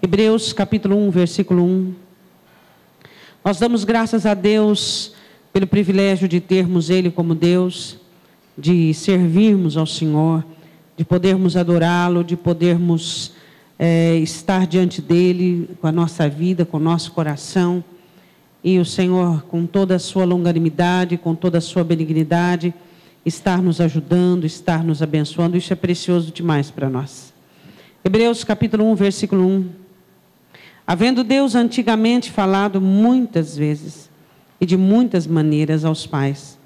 Hebreus capítulo 1, versículo 1. Nós damos graças a Deus pelo privilégio de termos Ele como Deus, de servirmos ao Senhor, de podermos adorá-lo, de podermos estar diante dEle com a nossa vida, com o nosso coração. E o Senhor, com toda a sua longanimidade, com toda a sua benignidade, estar nos ajudando, estar nos abençoando. Isso é precioso demais para nós. Hebreus capítulo 1, versículo 1. Havendo Deus antigamente falado muitas vezes e de muitas maneiras aos pais,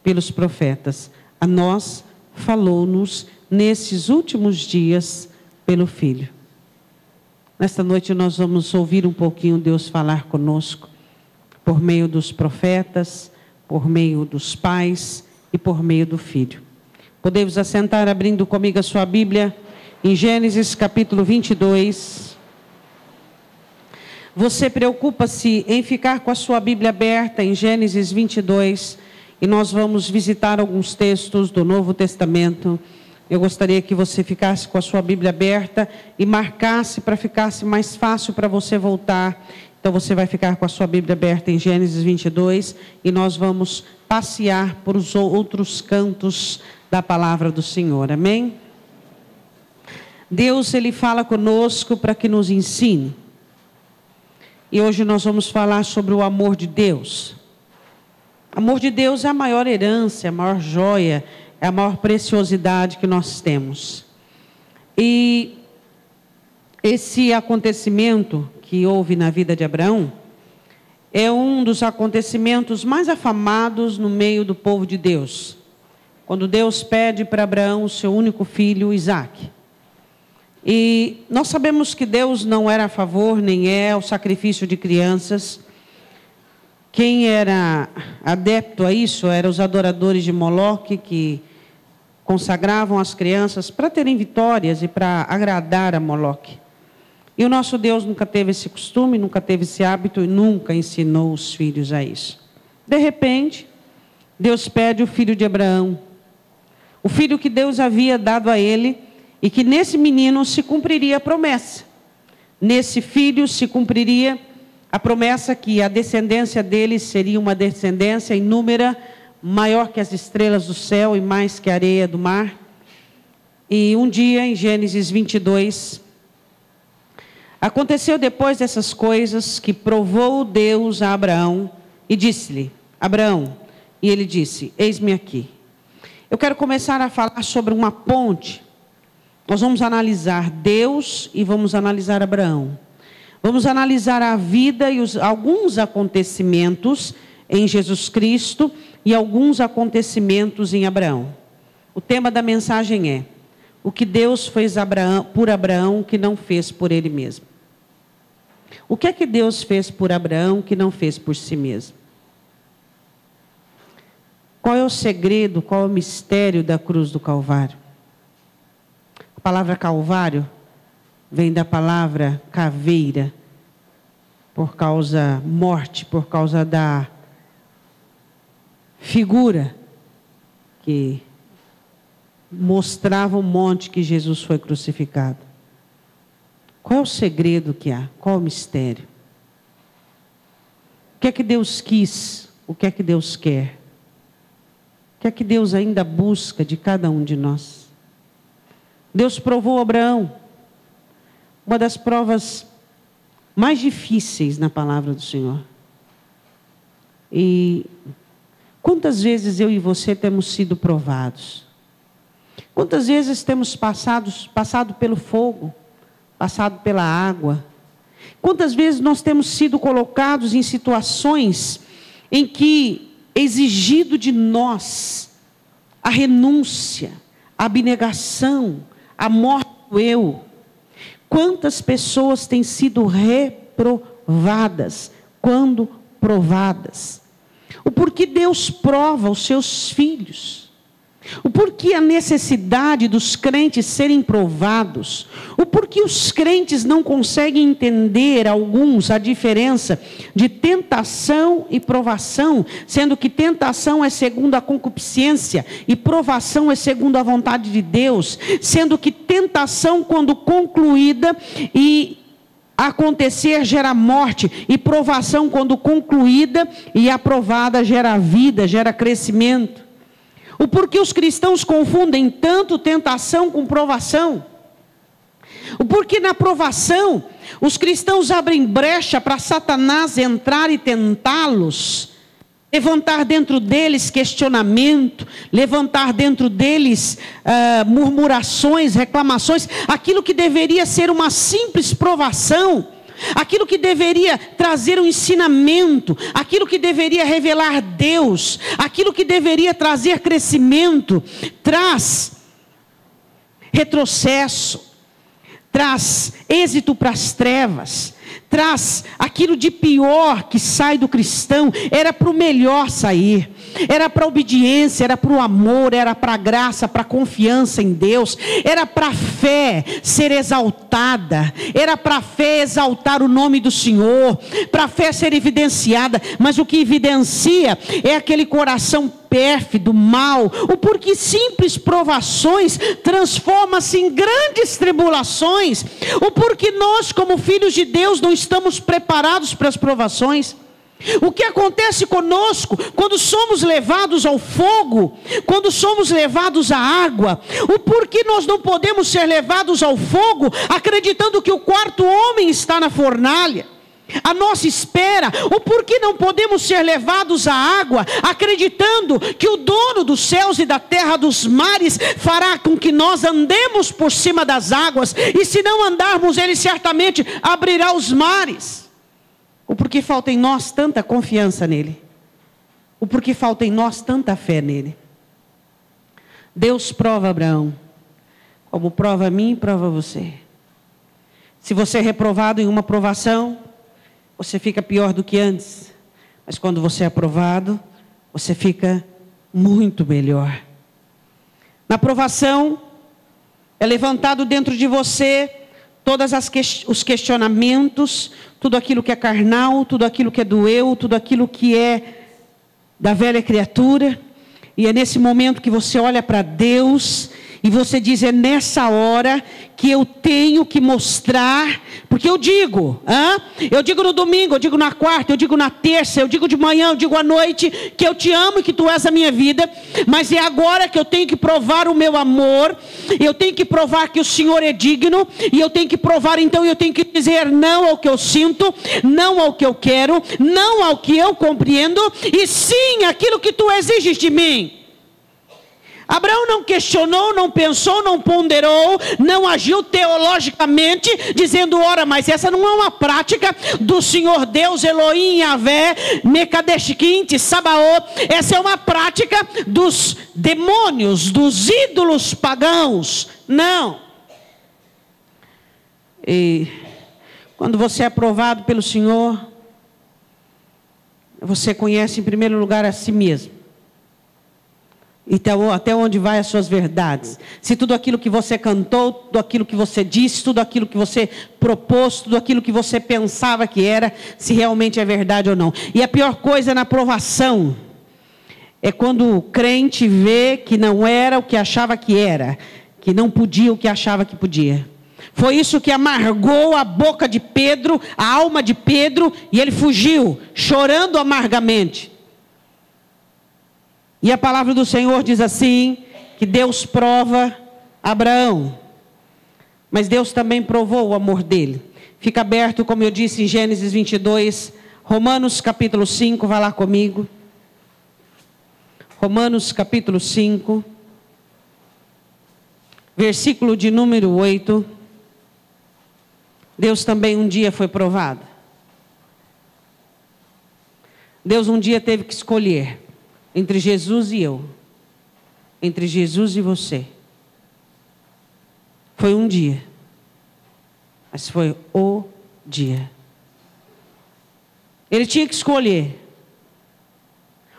pelos profetas, a nós falou-nos nesses últimos dias pelo Filho. Nesta noite nós vamos ouvir um pouquinho Deus falar conosco, por meio dos profetas, por meio dos pais e por meio do Filho. Podemos assentar abrindo comigo a sua Bíblia em Gênesis capítulo 22. Você preocupa-se em ficar com a sua Bíblia aberta em Gênesis 22 e nós vamos visitar alguns textos do Novo Testamento. Eu gostaria que você ficasse com a sua Bíblia aberta e marcasse para ficasse mais fácil para você voltar. Então você vai ficar com a sua Bíblia aberta em Gênesis 22 e nós vamos passear por os outros cantos da palavra do Senhor. Amém? Deus, Ele fala conosco para que nos ensine. E hoje nós vamos falar sobre o amor de Deus. O amor de Deus é a maior herança, é a maior joia, é a maior preciosidade que nós temos. E esse acontecimento que houve na vida de Abraão é um dos acontecimentos mais afamados no meio do povo de Deus. Quando Deus pede para Abraão o seu único filho, Isaque. E nós sabemos que Deus não era a favor, nem é o sacrifício de crianças. Quem era adepto a isso eram os adoradores de Moloque, que consagravam as crianças para terem vitórias e para agradar a Moloque. E o nosso Deus nunca teve esse costume, nunca teve esse hábito e nunca ensinou os filhos a isso. De repente, Deus pede o filho de Abraão, o filho que Deus havia dado a ele, e que nesse menino se cumpriria a promessa. Nesse filho se cumpriria a promessa que a descendência dele seria uma descendência inúmera, maior que as estrelas do céu e mais que a areia do mar. E um dia, em Gênesis 22, aconteceu depois dessas coisas que provou Deus a Abraão e disse-lhe, Abraão, e ele disse, eis-me aqui. Eu quero começar a falar sobre uma ponte. Nós vamos analisar Deus e vamos analisar Abraão. Vamos analisar a vida e alguns acontecimentos em Jesus Cristo e alguns acontecimentos em Abraão. O tema da mensagem é: o que Deus fez por Abraão que não fez por ele mesmo. O que é que Deus fez por Abraão que não fez por si mesmo? Qual é o segredo, qual é o mistério da cruz do Calvário? A palavra Calvário vem da palavra caveira, por causa morte, por causa da figura que mostrava o monte que Jesus foi crucificado. Qual é o segredo que há? Qual é o mistério? O que é que Deus quis? O que é que Deus quer? O que é que Deus ainda busca de cada um de nós? Deus provou Abraão. Uma das provas mais difíceis na palavra do Senhor. E quantas vezes eu e você temos sido provados? Quantas vezes temos passado pelo fogo, passado pela água? Quantas vezes nós temos sido colocados em situações em que exigido de nós a renúncia, a abnegação, a morte do eu? Quantas pessoas têm sido reprovadas quando provadas? O porquê Deus prova os seus filhos? O porquê a necessidade dos crentes serem provados? O porquê os crentes não conseguem entender, alguns, a diferença de tentação e provação, sendo que tentação é segundo a concupiscência e provação é segundo a vontade de Deus, sendo que tentação, quando concluída e acontecer gera morte, e provação, quando concluída e aprovada, gera vida, gera crescimento. O porquê os cristãos confundem tanto tentação com provação? O porquê na provação os cristãos abrem brecha para Satanás entrar e tentá-los, levantar dentro deles questionamento, levantar dentro deles murmurações, reclamações, aquilo que deveria ser uma simples provação, aquilo que deveria trazer um ensinamento, aquilo que deveria revelar Deus, aquilo que deveria trazer crescimento, traz retrocesso, traz êxito para as trevas, traz aquilo de pior que sai do cristão. Era para o melhor sair, era para a obediência, era para o amor, era para a graça, para a confiança em Deus, era para a fé ser exaltada, era para a fé exaltar o nome do Senhor, para a fé ser evidenciada. Mas o que evidencia é aquele coração pérfido, mal. O porquê simples provações transforma-se em grandes tribulações. O porquê nós, como filhos de Deus, não estamos preparados para as provações. O que acontece conosco quando somos levados ao fogo, quando somos levados à água? O porquê nós não podemos ser levados ao fogo acreditando que o quarto homem está na fornalha à nossa espera? O porquê não podemos ser levados à água acreditando que o dono dos céus e da terra, dos mares, fará com que nós andemos por cima das águas, e se não andarmos, ele certamente abrirá os mares? O porquê falta em nós tanta confiança nele? O porquê falta em nós tanta fé nele? Deus prova Abraão, como prova a mim e prova você. Se você é reprovado em uma provação, você fica pior do que antes. Mas quando você é aprovado, você fica muito melhor. Na provação, é levantado dentro de você todos os questionamentos, tudo aquilo que é carnal, tudo aquilo que é do eu, tudo aquilo que é da velha criatura. E é nesse momento que você olha para Deus e você diz: é nessa hora que eu tenho que mostrar, porque eu digo no domingo, eu digo na quarta, eu digo na terça, eu digo de manhã, eu digo à noite, que eu te amo e que tu és a minha vida, mas é agora que eu tenho que provar o meu amor, eu tenho que provar que o Senhor é digno, e eu tenho que provar, então eu tenho que dizer não ao que eu sinto, não ao que eu quero, não ao que eu compreendo, e sim aquilo que tu exiges de mim. Abraão não questionou, não pensou, não ponderou, não agiu teologicamente, dizendo: ora, mas essa não é uma prática do Senhor Deus, Elohim, Yahvé, Mekadeshquinte, Sabaoth. Essa é uma prática dos demônios, dos ídolos pagãos. Não. E quando você é aprovado pelo Senhor, você conhece em primeiro lugar a si mesmo. Então, até onde vai as suas verdades? Se tudo aquilo que você cantou, tudo aquilo que você disse, tudo aquilo que você propôs, tudo aquilo que você pensava que era, se realmente é verdade ou não. E a pior coisa na provação é quando o crente vê que não era o que achava que era, que não podia o que achava que podia. Foi isso que amargou a boca de Pedro, a alma de Pedro, e ele fugiu, chorando amargamente. E a palavra do Senhor diz assim, que Deus prova Abraão, mas Deus também provou o amor dele. Fica aberto, como eu disse, em Gênesis 22, Romanos capítulo 5, vai lá comigo. Romanos capítulo 5, versículo de número 8. Deus também um dia foi provado. Deus um dia teve que escolher entre Jesus e eu, entre Jesus e você. Foi um dia, mas foi o dia. Ele tinha que escolher: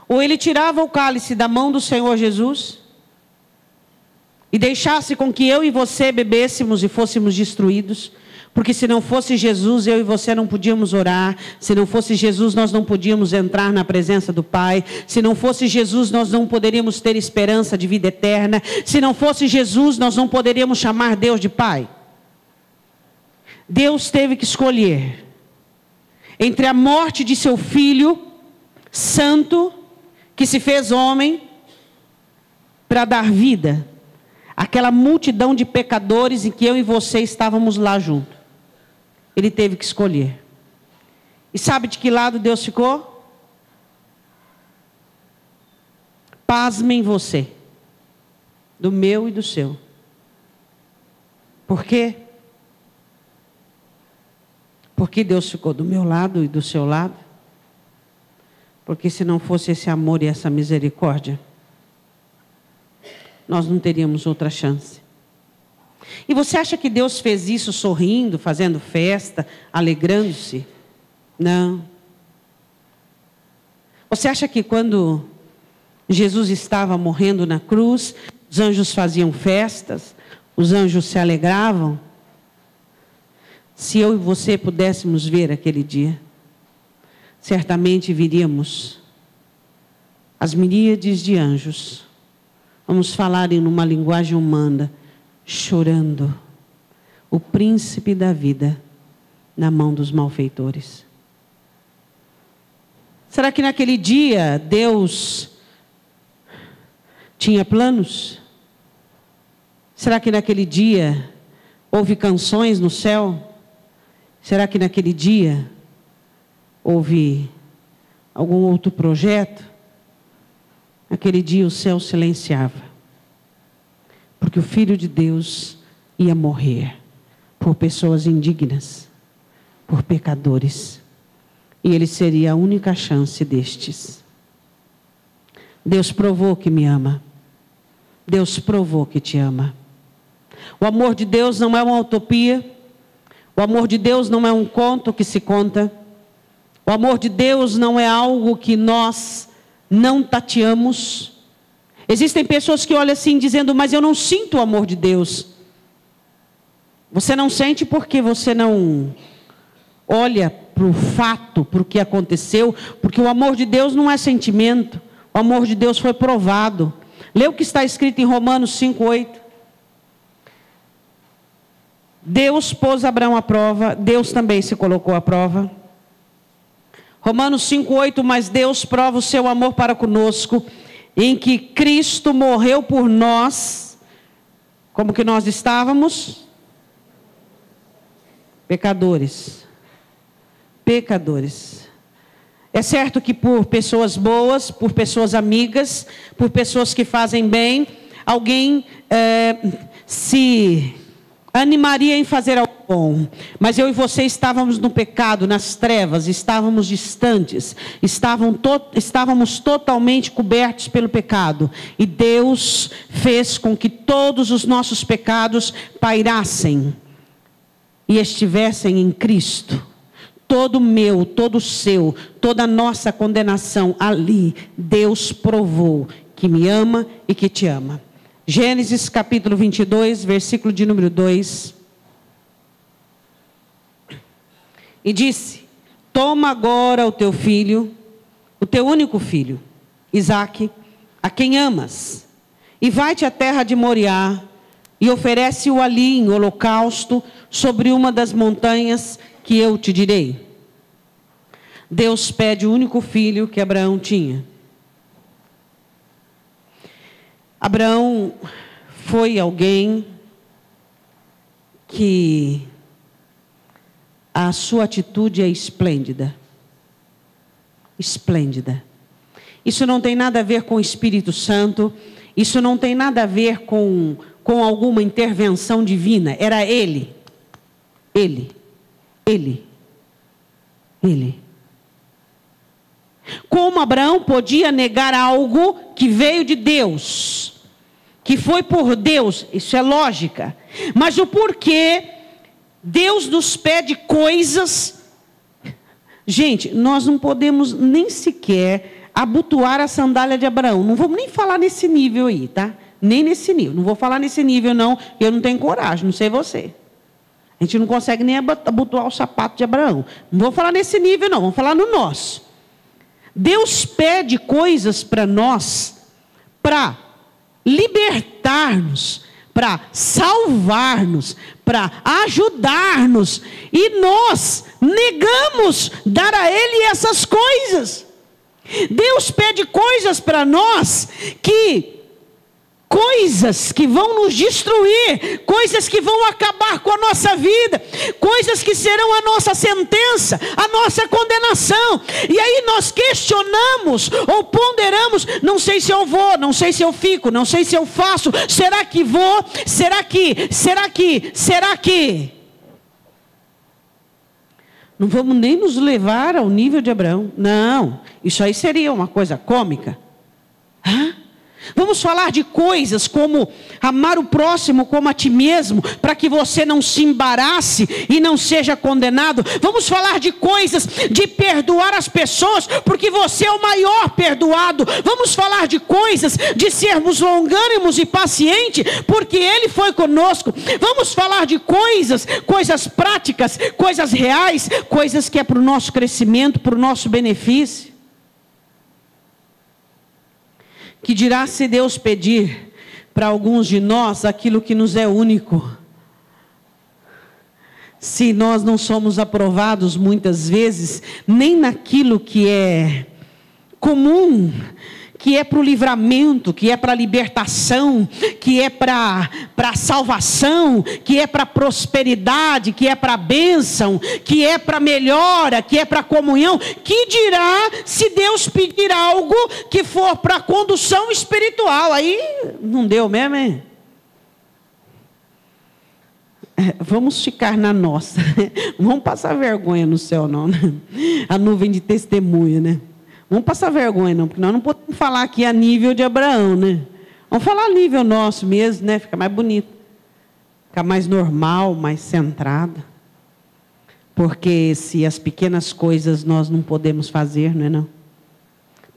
ou ele tirava o cálice da mão do Senhor Jesus e deixasse com que eu e você bebêssemos e fôssemos destruídos. Porque se não fosse Jesus, eu e você não podíamos orar. Se não fosse Jesus, nós não podíamos entrar na presença do Pai. Se não fosse Jesus, nós não poderíamos ter esperança de vida eterna. Se não fosse Jesus, nós não poderíamos chamar Deus de Pai. Deus teve que escolher entre a morte de seu Filho santo, que se fez homem, para dar vida àquela multidão de pecadores em que eu e você estávamos lá junto. Ele teve que escolher. E sabe de que lado Deus ficou? Pasmem você, do meu e do seu. Por quê? Porque Deus ficou do meu lado e do seu lado? Porque se não fosse esse amor e essa misericórdia, nós não teríamos outra chance. E você acha que Deus fez isso sorrindo, fazendo festa, alegrando-se? Não. Você acha que quando Jesus estava morrendo na cruz, os anjos faziam festas, os anjos se alegravam? Se eu e você pudéssemos ver aquele dia, certamente viríamos as miríades de anjos, vamos falar em uma linguagem humana, chorando o príncipe da vida na mão dos malfeitores. Será que naquele dia Deus tinha planos? Será que naquele dia houve canções no céu? Será que naquele dia houve algum outro projeto? Naquele dia o céu silenciava, porque o Filho de Deus ia morrer por pessoas indignas, por pecadores, e ele seria a única chance destes. Deus provou que me ama. Deus provou que te ama. O amor de Deus não é uma utopia. O amor de Deus não é um conto que se conta. O amor de Deus não é algo que nós não tateamos. Existem pessoas que olham assim dizendo, mas eu não sinto o amor de Deus. Você não sente porque você não olha para o fato, para o que aconteceu, porque o amor de Deus não é sentimento. O amor de Deus foi provado. Lê o que está escrito em Romanos 5:8. Deus pôs Abraão à prova, Deus também se colocou à prova. Romanos 5:8, mas Deus prova o seu amor para conosco, em que Cristo morreu por nós, como que nós estávamos? Pecadores. Pecadores. É certo que por pessoas boas, por pessoas amigas, por pessoas que fazem bem, alguém se animaria em fazer algo bom. Mas eu e você estávamos no pecado, nas trevas, estávamos distantes, estávamos totalmente cobertos pelo pecado. E Deus fez com que todos os nossos pecados pairassem e estivessem em Cristo. Todo meu, todo seu, toda a nossa condenação ali, Deus provou que me ama e que te ama. Gênesis capítulo 22, versículo de número 2. E disse, toma agora o teu filho, o teu único filho, Isaque, a quem amas, e vai-te à terra de Moriá, e oferece-o ali em holocausto, sobre uma das montanhas que eu te direi. Deus pede o único filho que Abraão tinha. Abraão foi alguém que a sua atitude é esplêndida. Esplêndida. Isso não tem nada a ver com o Espírito Santo, isso não tem nada a ver com alguma intervenção divina. Era ele. Como Abraão podia negar algo que veio de Deus, que foi por Deus? Isso é lógica. Mas o porquê Deus nos pede coisas? Gente, nós não podemos nem sequer abotoar a sandália de Abraão. Não vamos nem falar nesse nível aí, tá? Nem nesse nível. Não vou falar nesse nível não, eu não tenho coragem, não sei você. A gente não consegue nem abotoar o sapato de Abraão. Não vou falar nesse nível não, vamos falar no nosso. Deus pede coisas para nós, para libertar-nos, para salvar-nos, para ajudar-nos, e nós negamos dar a Ele essas coisas. Deus pede coisas para nós coisas que vão nos destruir, coisas que vão acabar com a nossa vida, coisas que serão a nossa sentença, a nossa condenação. E aí nós questionamos ou ponderamos: não sei se eu vou, não sei se eu fico, não sei se eu faço, será que vou, será que? Não vamos nem nos levar ao nível de Abraão. Não, isso aí seria uma coisa cômica. Vamos falar de coisas como amar o próximo como a ti mesmo, para que você não se embarace e não seja condenado. Vamos falar de coisas de perdoar as pessoas, porque você é o maior perdoado. Vamos falar de coisas de sermos longânimos e pacientes, porque Ele foi conosco. Vamos falar de coisas práticas, coisas reais, coisas que é para o nosso crescimento, para o nosso benefício. Que dirá se Deus pedir para alguns de nós aquilo que nos é único? Se nós não somos aprovados muitas vezes, nem naquilo que é comum, que é para o livramento, que é para a libertação, que é para a salvação, que é para a prosperidade, que é para a bênção, que é para a melhora, que é para a comunhão. Que dirá se Deus pedir algo que for para a condução espiritual? Aí não deu mesmo, hein? Vamos ficar na nossa. Vamos passar vergonha no céu, não, né? A nuvem de testemunha, né? Vamos passar vergonha, não, porque nós não podemos falar aqui a nível de Abraão, né? Vamos falar a nível nosso mesmo, né? Fica mais bonito. Fica mais normal, mais centrado. Porque se as pequenas coisas nós não podemos fazer, não é não?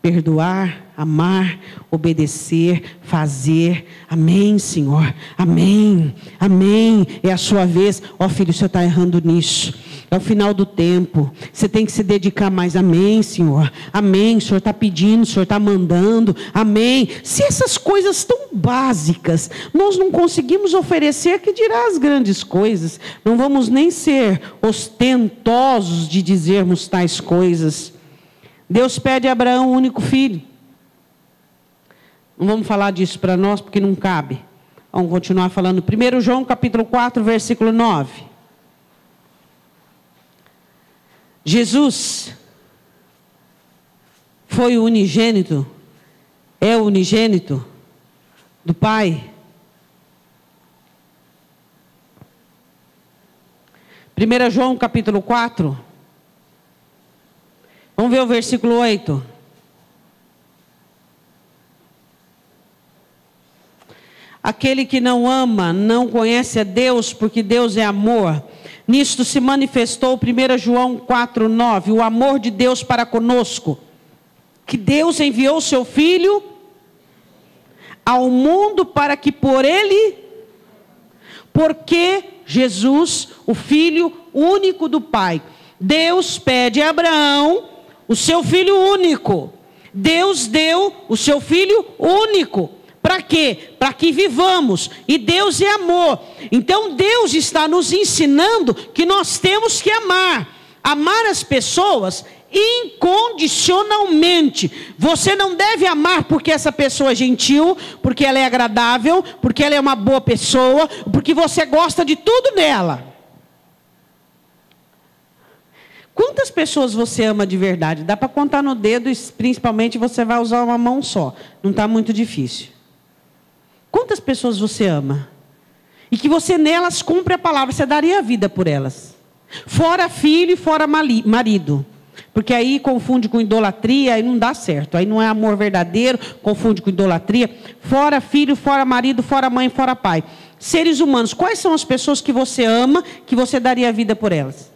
Perdoar, amar, obedecer, fazer. Amém, Senhor. Amém. Amém. É a sua vez. Ó, filho, o Senhor está errando nisso. É o final do tempo. Você tem que se dedicar mais. Amém, Senhor. Amém. O Senhor está pedindo, o Senhor está mandando. Amém. Se essas coisas tão básicas nós não conseguimos oferecer, que dirá as grandes coisas? Não vamos nem ser ostentosos de dizermos tais coisas. Deus pede a Abraão um único filho. Não vamos falar disso para nós, porque não cabe. Vamos continuar falando. 1 João capítulo 4, versículo 9. Jesus foi o unigênito, é o unigênito do Pai. 1 João capítulo 4. Vamos ver o versículo 8. Aquele que não ama, não conhece a Deus, porque Deus é amor. Nisto se manifestou 1 João 4,9, o amor de Deus para conosco. Que Deus enviou o seu Filho ao mundo para que por Ele, porque Jesus, o Filho único do Pai. Deus pede a Abraão o seu Filho único. Deus deu o seu Filho único. Para quê? Para que vivamos. E Deus é amor. Então Deus está nos ensinando que nós temos que amar. Amar as pessoas incondicionalmente. Você não deve amar porque essa pessoa é gentil, porque ela é agradável, porque ela é uma boa pessoa, porque você gosta de tudo nela. Quantas pessoas você ama de verdade? Dá para contar no dedo, e principalmente você vai usar uma mão só. Não está muito difícil. Quantas pessoas você ama? E que você nelas cumpre a palavra, você daria a vida por elas. Fora filho e fora marido. Porque aí confunde com idolatria, aí não dá certo. Aí não é amor verdadeiro, confunde com idolatria. Fora filho, fora marido, fora mãe, fora pai. Seres humanos, quais são as pessoas que você ama, que você daria a vida por elas?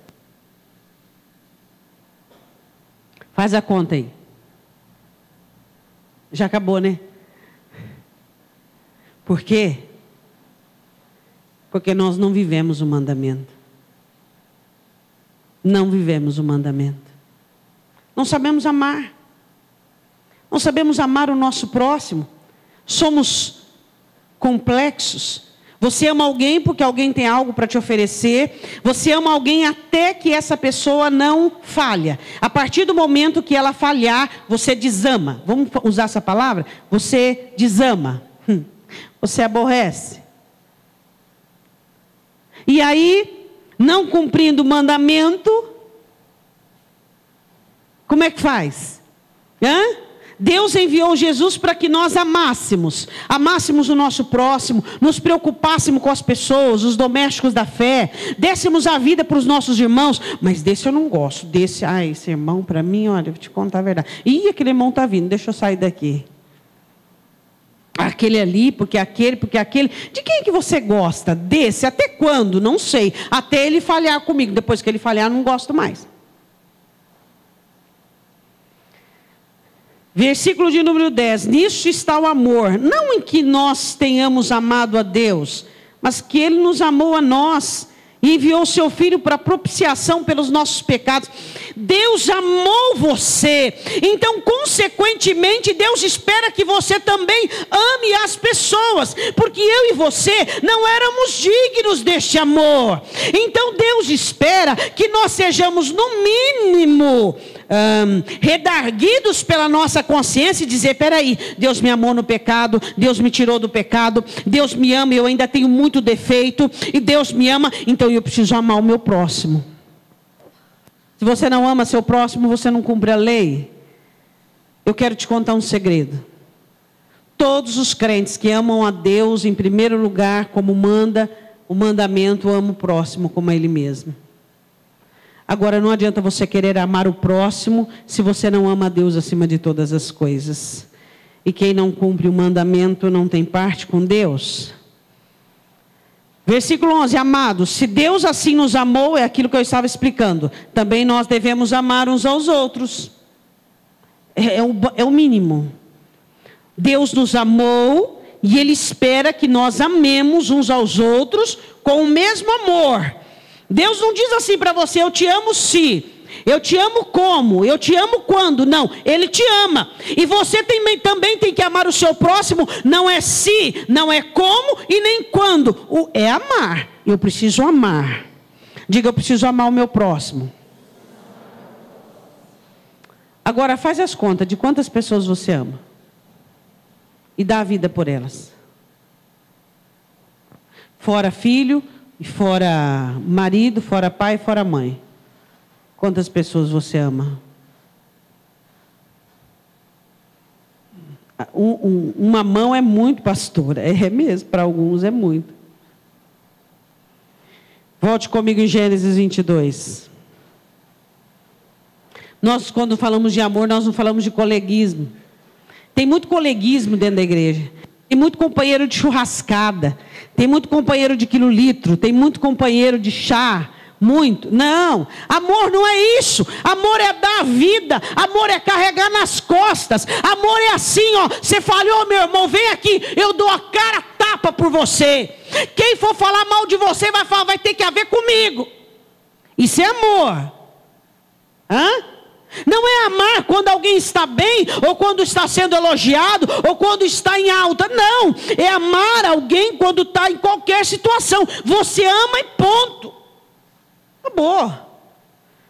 Faz a conta aí. Já acabou, né? Por quê? Porque nós não vivemos o mandamento. Não vivemos o mandamento. Não sabemos amar. Não sabemos amar o nosso próximo. Somos complexos. Você ama alguém porque alguém tem algo para te oferecer. Você ama alguém até que essa pessoa não falha. A partir do momento que ela falhar, você desama. Vamos usar essa palavra? Você desama. Você aborrece. E aí, não cumprindo o mandamento, como é que faz? Deus enviou Jesus para que nós amássemos o nosso próximo, nos preocupássemos com as pessoas, os domésticos da fé, dessemos a vida para os nossos irmãos. Mas desse eu não gosto, esse irmão para mim, olha, eu vou te contar a verdade. Ih, aquele irmão está vindo, deixa eu sair daqui. Aquele ali, porque aquele. De quem que você gosta? Desse? Até quando? Não sei. Até ele falhar comigo. Depois que ele falhar, não gosto mais. Versículo de número 10. Nisso está o amor. Não em que nós tenhamos amado a Deus, mas que Ele nos amou a nós e enviou o seu Filho para propiciação pelos nossos pecados. Deus amou você. Então, consequentemente, Deus espera que você também ame as pessoas. Porque eu e você não éramos dignos deste amor. Então, Deus espera que nós sejamos, no mínimo, redarguidos pela nossa consciência e dizer, peraí, Deus me amou no pecado, Deus me tirou do pecado, Deus me ama e eu ainda tenho muito defeito, e Deus me ama, então eu preciso amar o meu próximo. Se você não ama seu próximo, você não cumpre a lei. Eu quero te contar um segredo. Todos os crentes que amam a Deus em primeiro lugar, como manda o mandamento, ama o próximo como a Ele mesmo. Agora, não adianta você querer amar o próximo se você não ama a Deus acima de todas as coisas. E quem não cumpre o mandamento não tem parte com Deus. Versículo 11, amados, se Deus assim nos amou, é aquilo que eu estava explicando, também nós devemos amar uns aos outros. É o mínimo. Deus nos amou e Ele espera que nós amemos uns aos outros com o mesmo amor. Deus não diz assim para você, eu te amo se, eu te amo como, eu te amo quando. Não, Ele te ama. E você também tem que amar o seu próximo, não é se, não é como e nem quando. É amar. Eu preciso amar. Diga, eu preciso amar o meu próximo. Agora faz as contas de quantas pessoas você ama. E dá a vida por elas. Fora filho, fora marido, fora pai, fora mãe. Quantas pessoas você ama? Uma mão é muito, pastora. É mesmo, para alguns é muito. Volte comigo em Gênesis 22. Nós, quando falamos de amor, nós não falamos de coleguismo. Tem muito coleguismo dentro da igreja. Tem muito companheiro de churrascada. Tem muito companheiro de quilolitro. Tem muito companheiro de chá. Muito. Não. Amor não é isso. Amor é dar a vida. Amor é carregar nas costas. Amor é assim, ó. Você falhou, meu irmão, vem aqui. Eu dou a cara a tapa por você. Quem for falar mal de você vai ter que haver comigo. Isso é amor. Não é amar quando alguém está bem, ou quando está sendo elogiado, ou quando está em alta. Não. É amar alguém quando está em qualquer situação. Você ama e ponto. Acabou.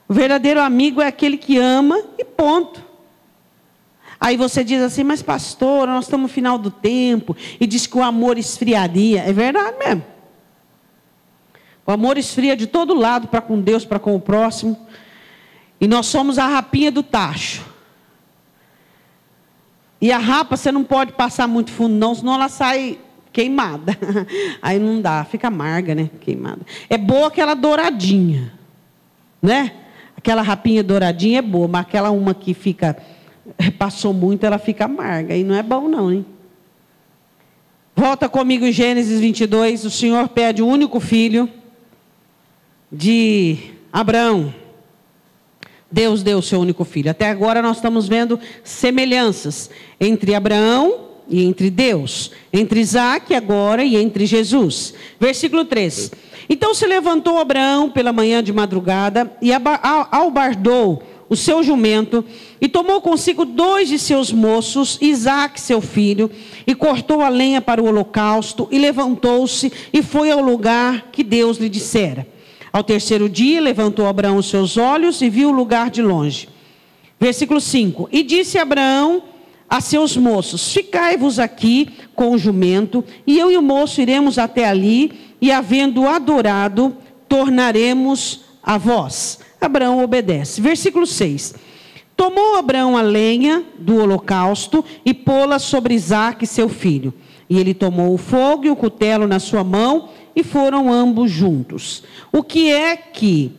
O verdadeiro amigo é aquele que ama e ponto. Aí você diz assim, mas pastor, nós estamos no final do tempo, e diz que o amor esfriaria. É verdade mesmo. O amor esfria de todo lado, para com Deus, para com o próximo. E nós somos a rapinha do tacho. E a rapa você não pode passar muito fundo não, senão ela sai queimada. Aí não dá, fica amarga, né? Queimada. É boa aquela douradinha, né? Aquela rapinha douradinha é boa, mas aquela uma que fica, passou muito, ela fica amarga. E não é bom não, hein? Volta comigo em Gênesis 22. O Senhor pede o único filho de Abraão. Deus deu o seu único filho. Até agora nós estamos vendo semelhanças entre Abraão e entre Deus. Entre Isaac agora e entre Jesus. Versículo 3. Então se levantou Abraão pela manhã de madrugada e albardou o seu jumento, e tomou consigo 2 de seus moços, Isaque seu filho, e cortou a lenha para o holocausto, e levantou-se e foi ao lugar que Deus lhe dissera. Ao terceiro dia levantou Abraão os seus olhos e viu o lugar de longe. Versículo 5. E disse Abraão a seus moços: ficai-vos aqui com o jumento, e eu e o moço iremos até ali, e havendo adorado, tornaremos a vós. Abraão obedece. Versículo 6. Tomou Abraão a lenha do holocausto e pô-la sobre Isaque seu filho. E ele tomou o fogo e o cutelo na sua mão, e foram ambos juntos. O que é que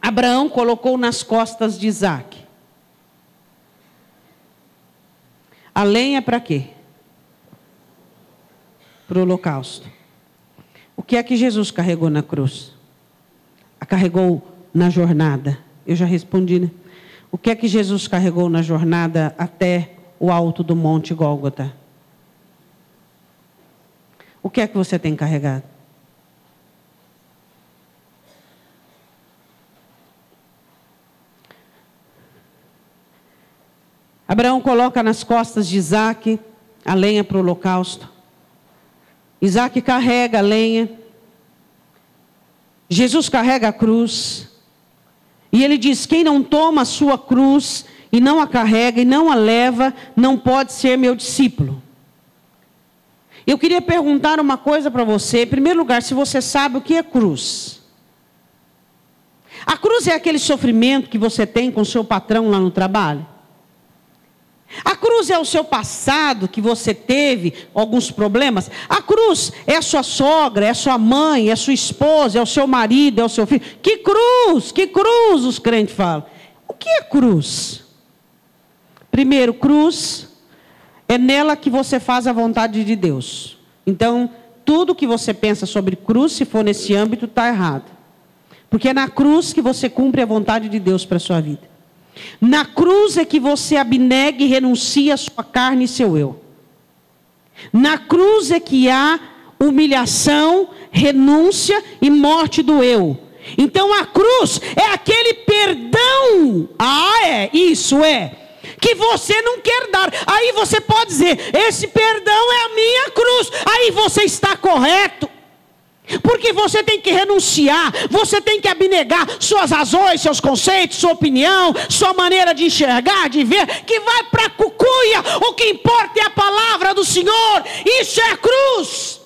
Abraão colocou nas costas de Isaque? A lenha para quê? Para o holocausto. O que é que Jesus carregou na cruz? A carregou na jornada. Eu já respondi, né? O que é que Jesus carregou na jornada até o alto do Monte Gólgota? O que é que você tem carregado? Abraão coloca nas costas de Isaque a lenha para o holocausto. Isaque carrega a lenha. Jesus carrega a cruz. E ele diz: quem não toma a sua cruz e não a carrega e não a leva, não pode ser meu discípulo. Eu queria perguntar uma coisa para você. Em primeiro lugar, se você sabe o que é cruz. A cruz é aquele sofrimento que você tem com o seu patrão lá no trabalho? A cruz é o seu passado, que você teve alguns problemas? A cruz é a sua sogra, é a sua mãe, é a sua esposa, é o seu marido, é o seu filho. Que cruz os crentes falam. O que é cruz? Primeiro, cruz é nela que você faz a vontade de Deus. Então, tudo que você pensa sobre cruz, se for nesse âmbito, está errado. Porque é na cruz que você cumpre a vontade de Deus para a sua vida. Na cruz é que você abnega e renuncia a sua carne e seu eu. Na cruz é que há humilhação, renúncia e morte do eu. Então a cruz é aquele perdão. Isso é. Que você não quer dar. Aí você pode dizer: esse perdão é a minha cruz. Aí você está correto. Porque você tem que renunciar, você tem que abnegar suas razões, seus conceitos, sua opinião, sua maneira de enxergar, de ver, que vai para a cucuia. O que importa é a palavra do Senhor. Isso é a cruz.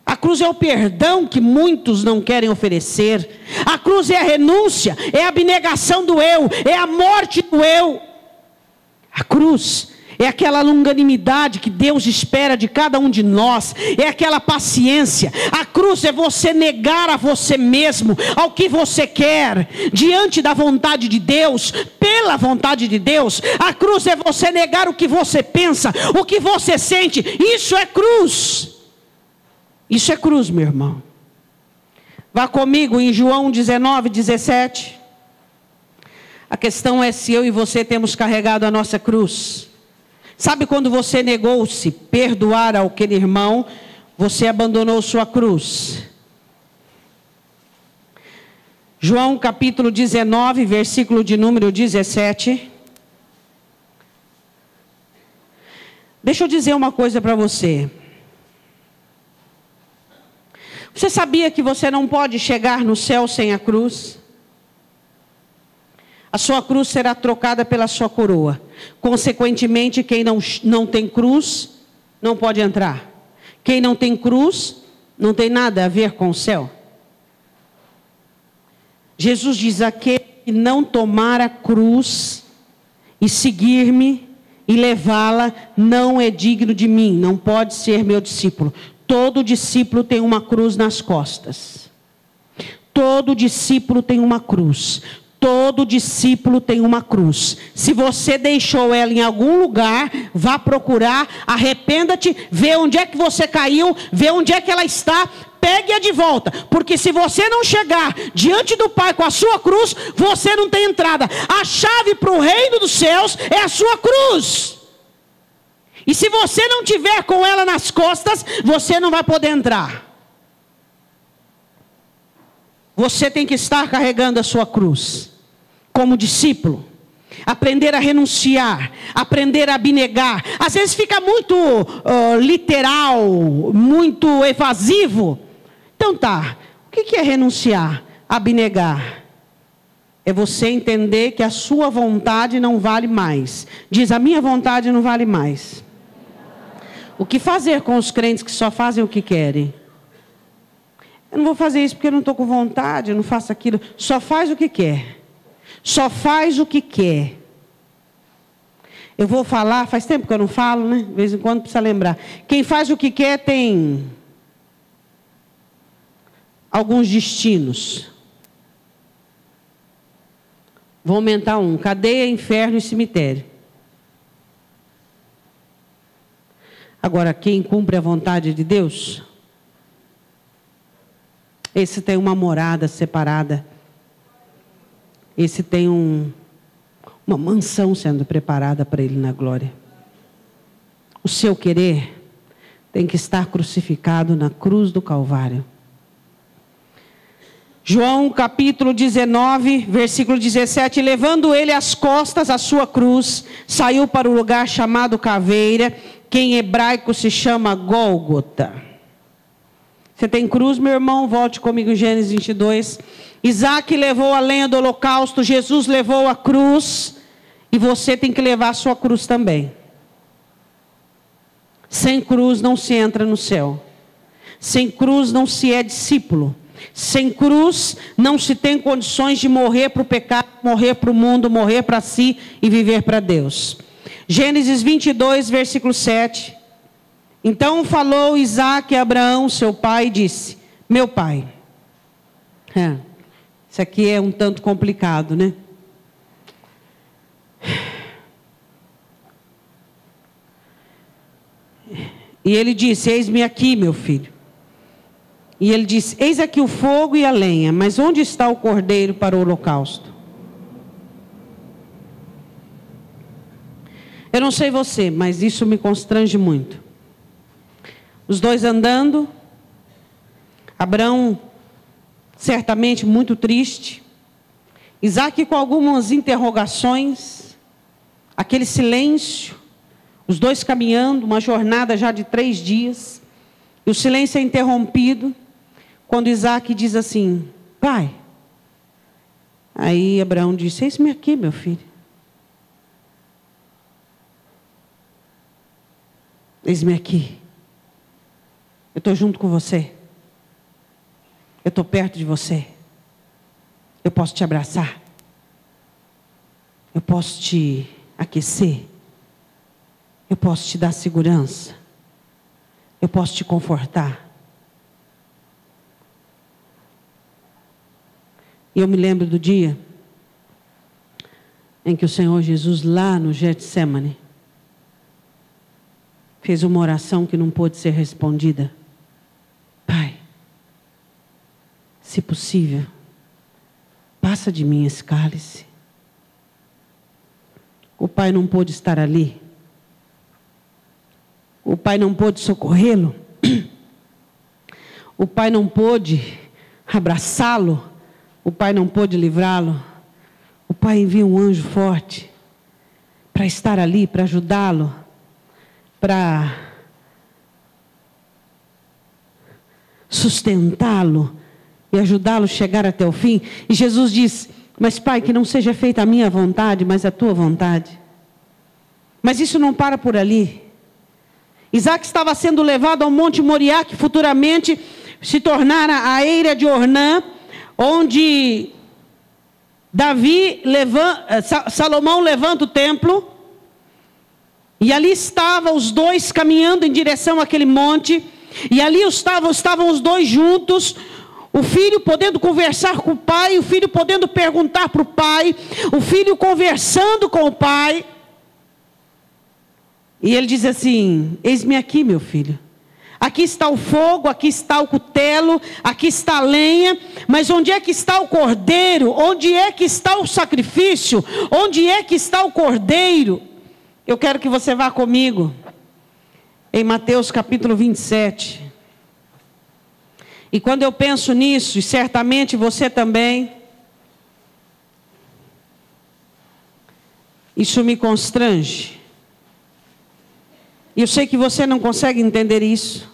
A cruz é o perdão que muitos não querem oferecer. A cruz é a renúncia, é a abnegação do eu, é a morte do eu. A cruz é aquela longanimidade que Deus espera de cada um de nós. É aquela paciência. A cruz é você negar a você mesmo, ao que você quer, diante da vontade de Deus, pela vontade de Deus. A cruz é você negar o que você pensa, o que você sente. Isso é cruz. Isso é cruz, meu irmão. Vá comigo em João 19:17. A questão é se eu e você temos carregado a nossa cruz. Sabe quando você negou-se perdoar aquele irmão, você abandonou sua cruz. João capítulo 19, versículo de número 17. Deixa eu dizer uma coisa para você. Você sabia que você não pode chegar no céu sem a cruz? A sua cruz será trocada pela sua coroa. Consequentemente, quem não tem cruz, não pode entrar. Quem não tem cruz, não tem nada a ver com o céu. Jesus diz: aquele que não tomar a cruz e seguir-me e levá-la, não é digno de mim, não pode ser meu discípulo. Todo discípulo tem uma cruz nas costas. Todo discípulo tem uma cruz. Todo discípulo tem uma cruz. Se você deixou ela em algum lugar, vá procurar, arrependa-te, vê onde é que você caiu, vê onde é que ela está, pegue-a de volta. Porque se você não chegar diante do Pai com a sua cruz, você não tem entrada. A chave para o reino dos céus é a sua cruz. E se você não tiver com ela nas costas, você não vai poder entrar. Você tem que estar carregando a sua cruz. como discípulo. Aprender a renunciar, aprender a abnegar. Às vezes fica muito literal, muito evasivo. Então tá, o que é renunciar? Abnegar. É você entender que a sua vontade não vale mais. Diz, a minha vontade não vale mais. O que fazer com os crentes que só fazem o que querem? Eu não vou fazer isso porque eu não estou com vontade, eu não faço aquilo. Só faz o que quer. Só faz o que quer. Eu vou falar, faz tempo que eu não falo, né? De vez em quando precisa lembrar. Quem faz o que quer tem alguns destinos. Vou aumentar um: cadeia, inferno e cemitério. Agora, quem cumpre a vontade de Deus, esse tem uma morada separada. Esse tem uma mansão sendo preparada para ele na glória. O seu querer tem que estar crucificado na cruz do Calvário. João capítulo 19, versículo 17. Levando ele às costas a sua cruz, saiu para o lugar chamado Caveira, que em hebraico se chama Gólgota. Você tem cruz, meu irmão? Volte comigo em Gênesis 22. Isaac levou a lenha do holocausto, Jesus levou a cruz, e você tem que levar a sua cruz também. Sem cruz não se entra no céu. Sem cruz não se é discípulo. Sem cruz não se tem condições de morrer para o pecado, morrer para o mundo, morrer para si e viver para Deus. Gênesis 22, versículo 7. Então falou Isaac a Abraão, seu pai, e disse: meu pai. Isso aqui é um tanto complicado, né? E ele disse: eis-me aqui, meu filho. E ele disse: eis aqui o fogo e a lenha, mas onde está o cordeiro para o holocausto? Eu não sei você, mas isso me constrange muito. Os dois andando, Abraão certamente muito triste, Isaac com algumas interrogações, aquele silêncio, os dois caminhando, uma jornada já de 3 dias, e o silêncio é interrompido, quando Isaac diz assim: pai. Aí Abraão disse: eis-me aqui, meu filho. Eis-me aqui. Eu estou junto com você. Eu estou perto de você. Eu posso te abraçar. Eu posso te aquecer. Eu posso te dar segurança. Eu posso te confortar. E eu me lembro do dia em que o Senhor Jesus, lá no Getsemane, fez uma oração que não pôde ser respondida. Pai, se possível, passa de mim esse cálice. O pai não pôde estar ali. O pai não pôde socorrê-lo. O pai não pôde abraçá-lo. O pai não pôde livrá-lo. O pai envia um anjo forte para estar ali, para ajudá-lo, para sustentá-lo e ajudá-lo a chegar até o fim. E Jesus diz: mas pai, que não seja feita a minha vontade, mas a tua vontade. Mas isso não para por ali. Isaac estava sendo levado ao Monte Moriá, que futuramente se tornara a eira de Ornã, onde Salomão levanta o templo, e ali estavam os dois caminhando em direção àquele monte, e ali estavam os dois juntos, o filho podendo conversar com o pai, o filho podendo perguntar para o pai, o filho conversando com o pai. E ele diz assim: eis-me aqui, meu filho. Aqui está o fogo, aqui está o cutelo, aqui está a lenha, mas onde é que está o cordeiro? Onde é que está o sacrifício? Onde é que está o cordeiro? Eu quero que você vá comigo em Mateus capítulo 27. E quando eu penso nisso, e certamente você também, Isso me constrange. E eu sei que você não consegue entender isso.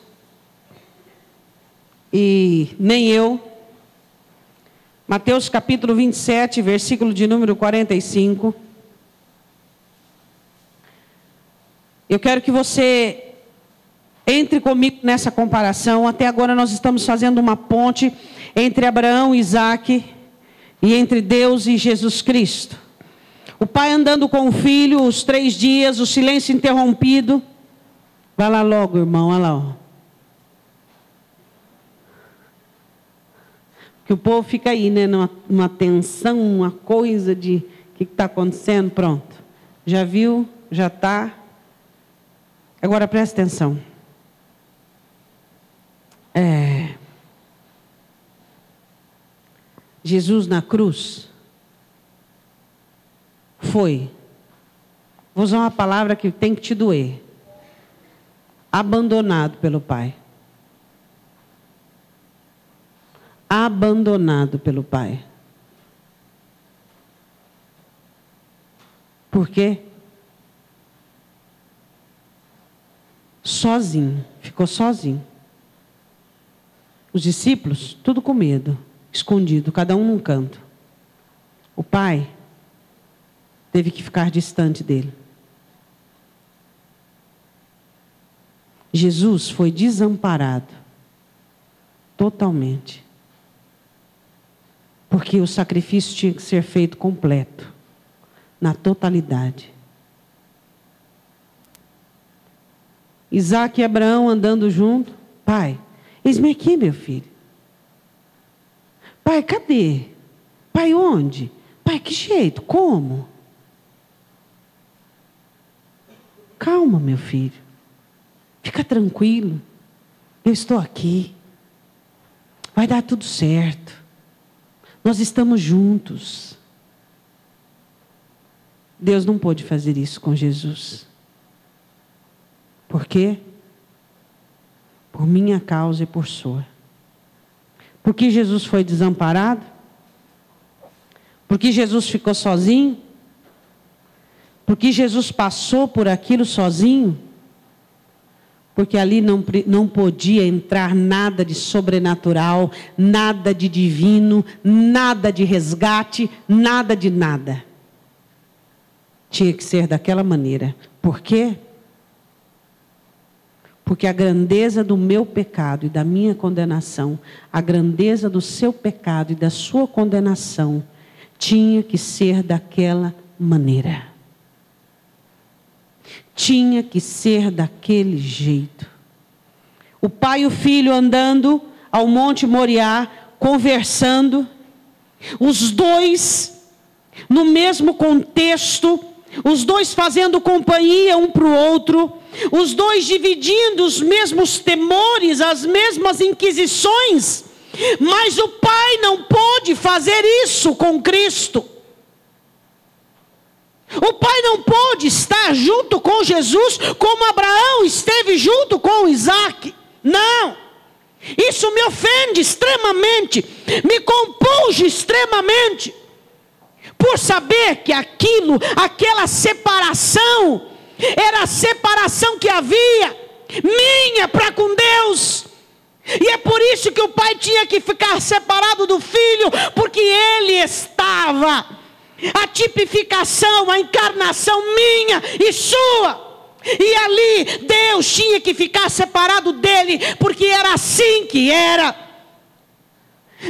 E nem eu. Mateus capítulo 27, versículo de número 45. Eu quero que você entre comigo nessa comparação. Até agora nós estamos fazendo uma ponte entre Abraão e Isaque e entre Deus e Jesus Cristo. O pai andando com o filho, os 3 dias, o silêncio interrompido. Vai lá logo, irmão, olha lá. Ó. Que o povo fica aí, né, numa tensão, uma coisa de o que está acontecendo, pronto. Já viu, já está. Agora presta atenção. Jesus na cruz foi, vou usar uma palavra que tem que te doer, abandonado pelo Pai. Abandonado pelo Pai. Por quê? Sozinho, ficou sozinho. Os discípulos, tudo com medo, escondido, cada um num canto. O Pai teve que ficar distante dele. Jesus foi desamparado totalmente. Porque o sacrifício tinha que ser feito completo, na totalidade. Isaque e Abraão andando junto. Pai, eis-me aqui, meu filho. Pai, cadê? Pai, onde? Pai, que jeito? Como? Calma, meu filho. Fica tranquilo. Eu estou aqui. Vai dar tudo certo. Nós estamos juntos. Deus não pôde fazer isso com Jesus. Por quê? Por minha causa e por sua. Porque Jesus foi desamparado? Porque Jesus ficou sozinho? Porque Jesus passou por aquilo sozinho? Porque ali não podia entrar nada de sobrenatural, nada de divino, nada de resgate, nada de nada. Tinha que ser daquela maneira. Por quê? Porque a grandeza do meu pecado e da minha condenação, a grandeza do seu pecado e da sua condenação, tinha que ser daquela maneira. Tinha que ser daquele jeito. O pai e o filho andando ao Monte Moriá, conversando, os dois no mesmo contexto, os dois fazendo companhia um para o outro, os dois dividindo os mesmos temores, as mesmas inquisições, mas o pai não pôde fazer isso com Cristo. O pai não pôde estar junto com Jesus como Abraão esteve junto com Isaque. Não. Isso me ofende extremamente, me compunge extremamente, por saber que aquela separação, era a separação que havia, minha para com Deus. E é por isso que o pai tinha que ficar separado do filho, porque ele estava a tipificação, a encarnação minha e sua. E ali Deus tinha que ficar separado dele, porque era assim que era.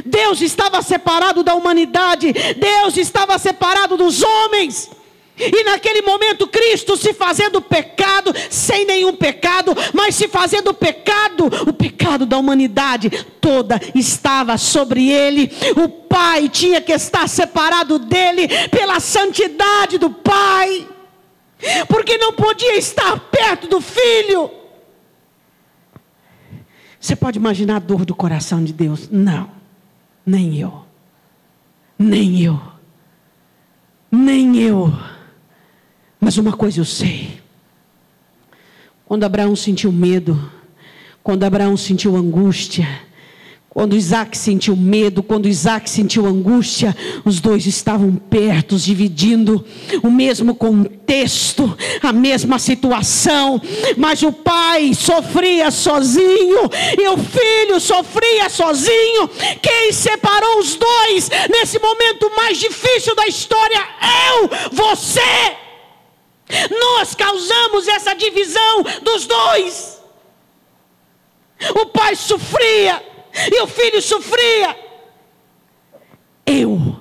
Deus estava separado da humanidade, Deus estava separado dos homens. E naquele momento Cristo se fazendo pecado, sem nenhum pecado, mas se fazendo pecado, o pecado da humanidade toda estava sobre ele. O Pai tinha que estar separado dele pela santidade do Pai, porque não podia estar perto do Filho. Você pode imaginar a dor do coração de Deus? Não, nem eu, nem eu, nem eu. Mas uma coisa eu sei. Quando Abraão sentiu medo, quando Abraão sentiu angústia, Quando Isaac sentiu medo, quando Isaac sentiu angústia, os dois estavam perto, dividindo o mesmo contexto, a mesma situação, mas o pai sofria sozinho e o filho sofria sozinho. Quem separou os dois nesse momento mais difícil da história? Você. Nós causamos essa divisão dos dois. O pai sofria e o filho sofria. Eu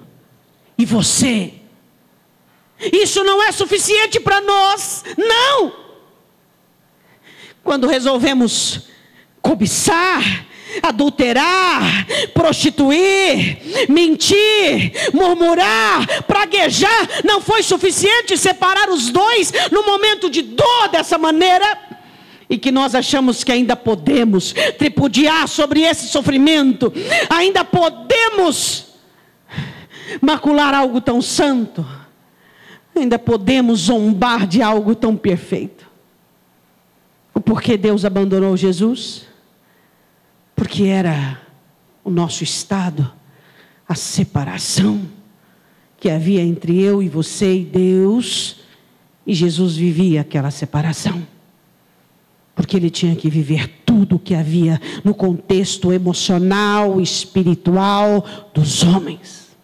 e você. Isso não é suficiente para nós, não. Quando resolvemos cobiçar, adulterar, prostituir, mentir, murmurar, praguejar, não foi suficiente separar os dois no momento de dor dessa maneira? E que nós achamos que ainda podemos tripudiar sobre esse sofrimento, ainda podemos macular algo tão santo, ainda podemos zombar de algo tão perfeito. O porquê Deus abandonou Jesus? Porque era o nosso estado, a separação que havia entre eu e você e Deus, e Jesus vivia aquela separação. Porque ele tinha que viver tudo o que havia no contexto emocional, espiritual dos homens.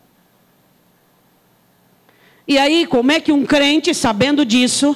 E aí, como é que um crente, sabendo disso,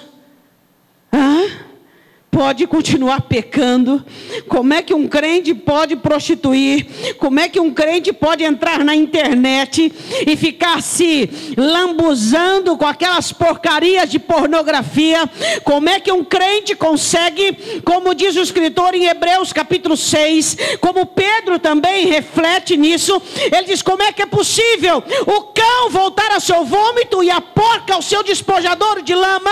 pode continuar pecando? Como é que um crente pode prostituir? Como é que um crente pode entrar na internet e ficar se lambuzando com aquelas porcarias de pornografia? Como é que um crente consegue, como diz o escritor em Hebreus capítulo 6, como Pedro também reflete nisso, ele diz: como é que é possível o cão voltar ao seu vômito e a porca ao seu despojador de lama?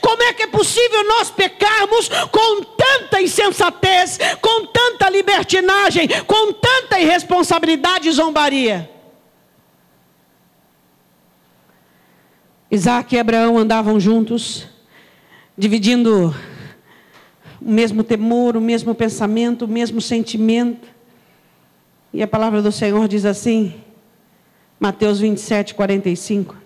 Como é que é possível nós pecarmos com tanta insensatez, com tanta libertinagem, com tanta irresponsabilidade e zombaria? Isaac e Abraão andavam juntos, dividindo o mesmo temor, o mesmo pensamento, o mesmo sentimento. E a palavra do Senhor diz assim, Mateus 27, 45.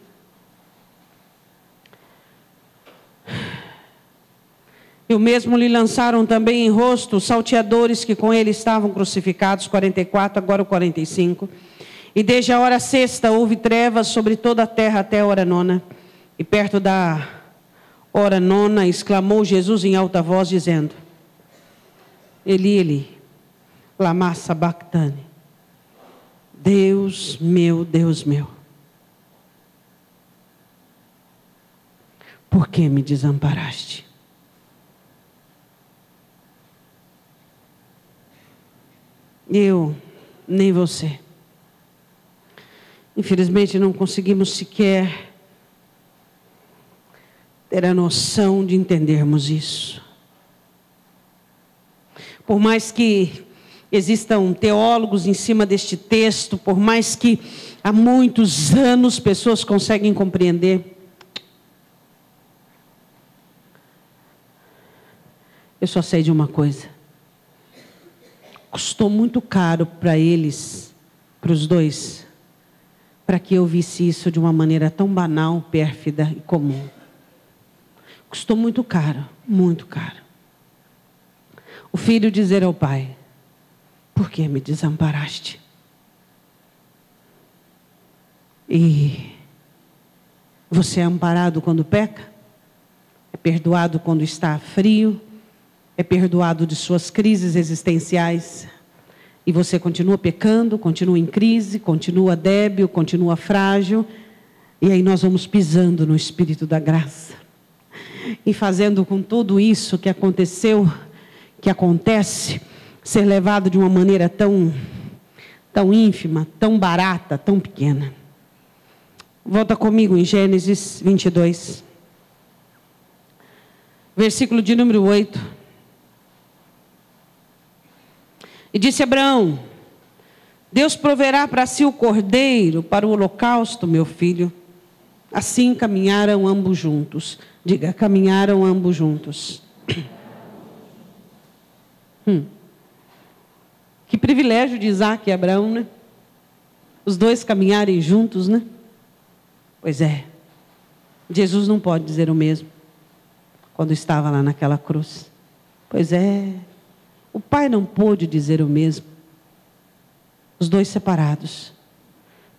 E o mesmo lhe lançaram também em rosto os salteadores que com ele estavam crucificados, 44, agora o 45. E desde a hora sexta houve trevas sobre toda a terra até a hora nona. E perto da hora nona exclamou Jesus em alta voz, dizendo: Eli, Eli, lama sabachthani. Deus meu, por que me desamparaste? Eu, nem você. Infelizmente não conseguimos sequer ter a noção de entendermos isso. Por mais que existam teólogos em cima deste texto, por mais que há muitos anos pessoas conseguem compreender, eu só sei de uma coisa. Custou muito caro para eles, para os dois, para que eu visse isso de uma maneira tão banal, pérfida e comum. Custou muito caro, muito caro. O filho dizer ao pai: por que me desamparaste? E você é amparado quando peca? É perdoado quando está frio? É perdoado de suas crises existenciais? E você continua pecando, continua em crise, continua débil, continua frágil. E aí nós vamos pisando no Espírito da graça. E fazendo com tudo isso que aconteceu, que acontece, ser levado de uma maneira tão ínfima, tão barata, tão pequena. Volta comigo em Gênesis 22. Versículo de número 8. E disse Abraão: Deus proverá para si o cordeiro para o holocausto, meu filho. Assim caminharam ambos juntos. Diga, caminharam ambos juntos. Que privilégio privilégio de Isaac e Abraão, né? Os dois caminharem juntos, né? Pois é. Jesus não pode dizer o mesmo quando estava lá naquela cruz. Pois é. O Pai não pôde dizer o mesmo. Os dois separados.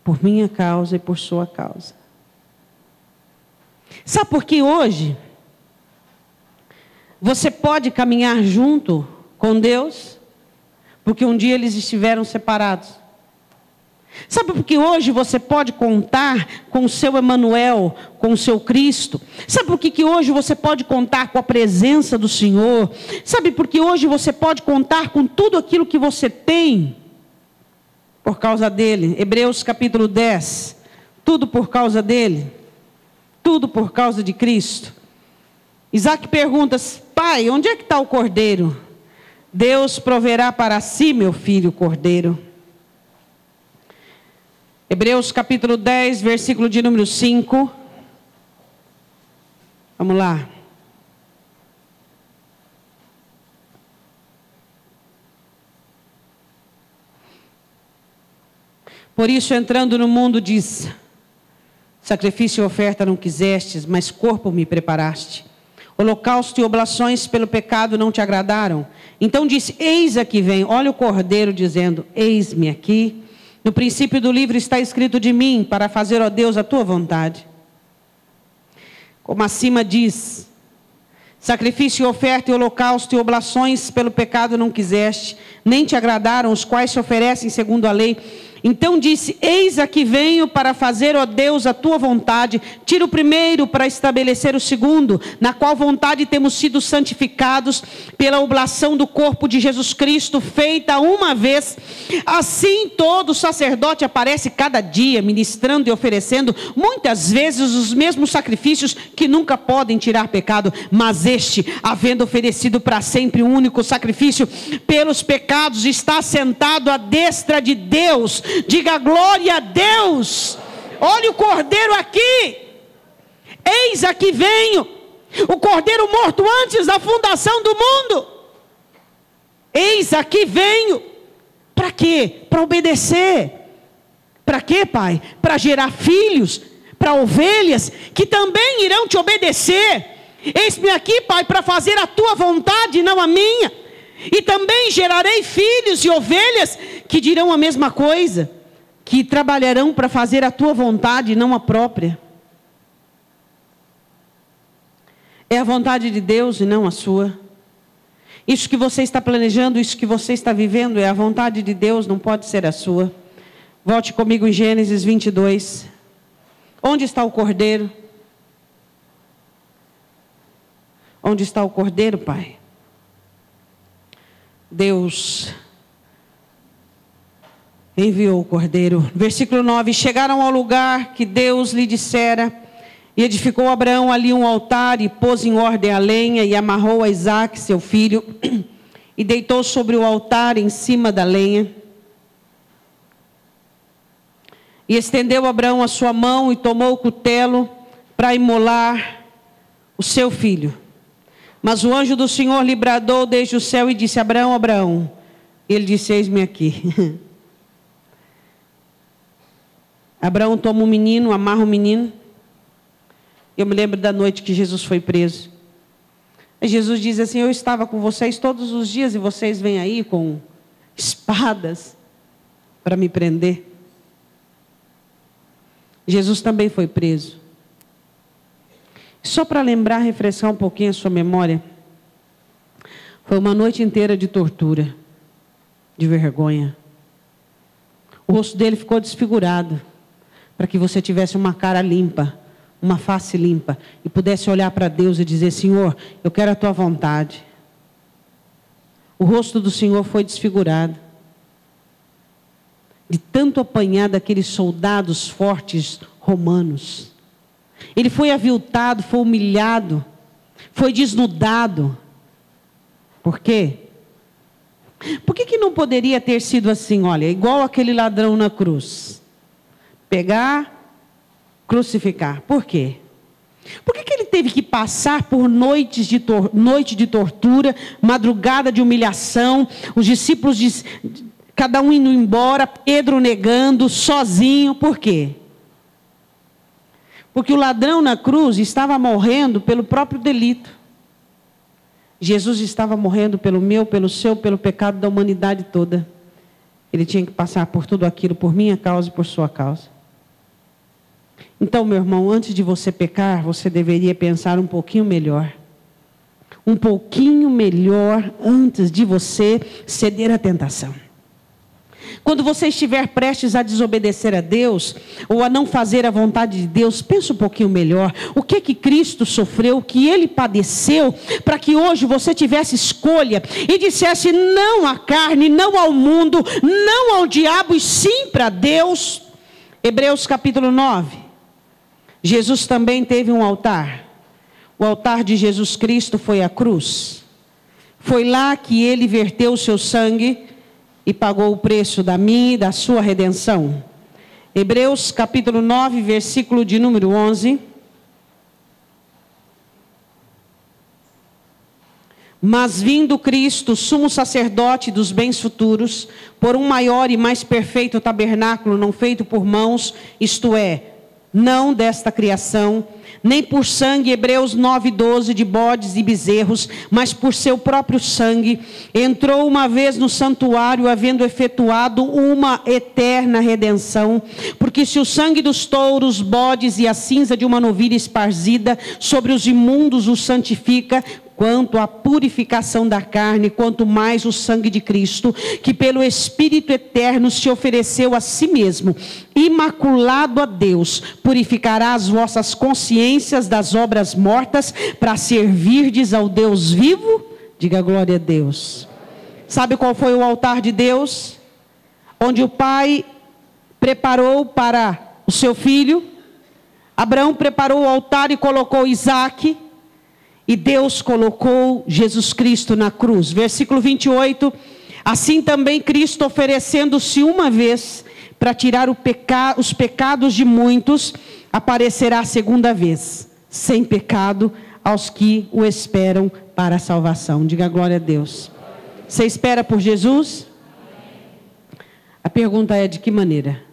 Por minha causa e por sua causa. Sabe por que hoje você pode caminhar junto com Deus? Porque um dia eles estiveram separados. Sabe por que hoje você pode contar com o seu Emanuel, com o seu Cristo? Sabe por que hoje você pode contar com a presença do Senhor? Sabe por que hoje você pode contar com tudo aquilo que você tem? Por causa dele. Hebreus capítulo 10. Tudo por causa dele. Tudo por causa de Cristo. Isaac pergunta: pai, onde é que está o cordeiro? Deus proverá para si, meu filho, o cordeiro. Hebreus capítulo 10, versículo de número 5. Vamos lá. Por isso, entrando no mundo, diz: sacrifício e oferta não quisestes, mas corpo me preparaste. Holocausto e oblações pelo pecado não te agradaram. Então disse: eis aqui vem. Olha o cordeiro dizendo: eis-me aqui. No princípio do livro está escrito de mim, para fazer, ó Deus, a tua vontade. Como acima diz: sacrifício e oferta e holocausto e oblações pelo pecado não quiseste, nem te agradaram, os quais se oferecem segundo a lei. Então disse: eis aqui venho para fazer, ó Deus, a tua vontade. Tira o primeiro para estabelecer o segundo, na qual vontade temos sido santificados pela oblação do corpo de Jesus Cristo, feita uma vez. Assim todo sacerdote aparece cada dia, ministrando e oferecendo muitas vezes os mesmos sacrifícios que nunca podem tirar pecado. Mas este, havendo oferecido para sempre um único sacrifício pelos pecados, está sentado à destra de Deus. Diga glória a Deus. Olha o cordeiro aqui. Eis aqui venho. O cordeiro morto antes da fundação do mundo. Eis aqui venho. Para quê? Para obedecer. Para quê, pai? Para gerar filhos, para ovelhas que também irão te obedecer. Eis-me aqui, pai, para fazer a tua vontade, não a minha. E também gerarei filhos e ovelhas que dirão a mesma coisa, que trabalharão para fazer a tua vontade, não a própria. É a vontade de Deus e não a sua. Isso que você está planejando, isso que você está vivendo, é a vontade de Deus, não pode ser a sua. Volte comigo em Gênesis 22. Onde está o cordeiro? Onde está o cordeiro, pai? Deus enviou o cordeiro. Versículo 9. Chegaram ao lugar que Deus lhe dissera, e edificou Abraão ali um altar, e pôs em ordem a lenha, e amarrou a Isaque, seu filho, e deitou sobre o altar em cima da lenha. E estendeu Abraão a sua mão, e tomou o cutelo para imolar o seu filho. Mas o anjo do Senhor lhe bradou desde o céu e disse: Abraão, Abraão. Ele disse: eis-me aqui. Abraão toma um menino, amarra o menino. Eu me lembro da noite que Jesus foi preso. E Jesus diz assim: eu estava com vocês todos os dias e vocês vêm aí com espadas para me prender. Jesus também foi preso. Só para lembrar, refrescar um pouquinho a sua memória. Foi uma noite inteira de tortura, de vergonha. O rosto dele ficou desfigurado, para que você tivesse uma cara limpa, uma face limpa, e pudesse olhar para Deus e dizer: Senhor, eu quero a tua vontade. O rosto do Senhor foi desfigurado, de tanto apanhar daqueles soldados fortes romanos. Ele foi aviltado, foi humilhado, foi desnudado. Por quê? Por que não poderia ter sido assim? Olha, igual aquele ladrão na cruz. Pegar, crucificar. Por quê? Por que ele teve que passar por noite de tortura, madrugada de humilhação? Os discípulos Cada um indo embora, Pedro negando, sozinho. Por quê? Porque o ladrão na cruz estava morrendo pelo próprio delito. Jesus estava morrendo pelo meu, pelo seu, pelo pecado da humanidade toda. Ele tinha que passar por tudo aquilo, por minha causa e por sua causa. Então, meu irmão, antes de você pecar, você deveria pensar um pouquinho melhor. Um pouquinho melhor antes de você ceder à tentação. Quando você estiver prestes a desobedecer a Deus, ou a não fazer a vontade de Deus, pense um pouquinho melhor. O que Cristo sofreu, o que Ele padeceu, para que hoje você tivesse escolha e dissesse não à carne, não ao mundo, não ao diabo e sim para Deus. Hebreus capítulo 9. Jesus também teve um altar. O altar de Jesus Cristo foi a cruz. Foi lá que Ele verteu o seu sangue e pagou o preço da minha e da sua redenção. Hebreus capítulo 9, versículo de número 11. Mas vindo Cristo, sumo sacerdote dos bens futuros, por um maior e mais perfeito tabernáculo não feito por mãos, isto é, não desta criação, nem por sangue, Hebreus 9:12, de bodes e bezerros, mas por seu próprio sangue, entrou uma vez no santuário, havendo efetuado uma eterna redenção. Porque se o sangue dos touros, bodes e a cinza de uma novilha esparzida sobre os imundos os santifica, quanto à purificação da carne, quanto mais o sangue de Cristo, que pelo Espírito eterno se ofereceu a si mesmo, imaculado a Deus, purificará as vossas consciências das obras mortas, para servirdes ao Deus vivo. Diga glória a Deus. Sabe qual foi o altar de Deus? Onde o pai preparou para o seu filho. Abraão preparou o altar e colocou Isaque. E Deus colocou Jesus Cristo na cruz. Versículo 28. Assim também Cristo, oferecendo-se uma vez para tirar os pecados de muitos, aparecerá a segunda vez, sem pecado, aos que o esperam para a salvação. Diga glória a Deus. Você espera por Jesus? A pergunta é: de que maneira?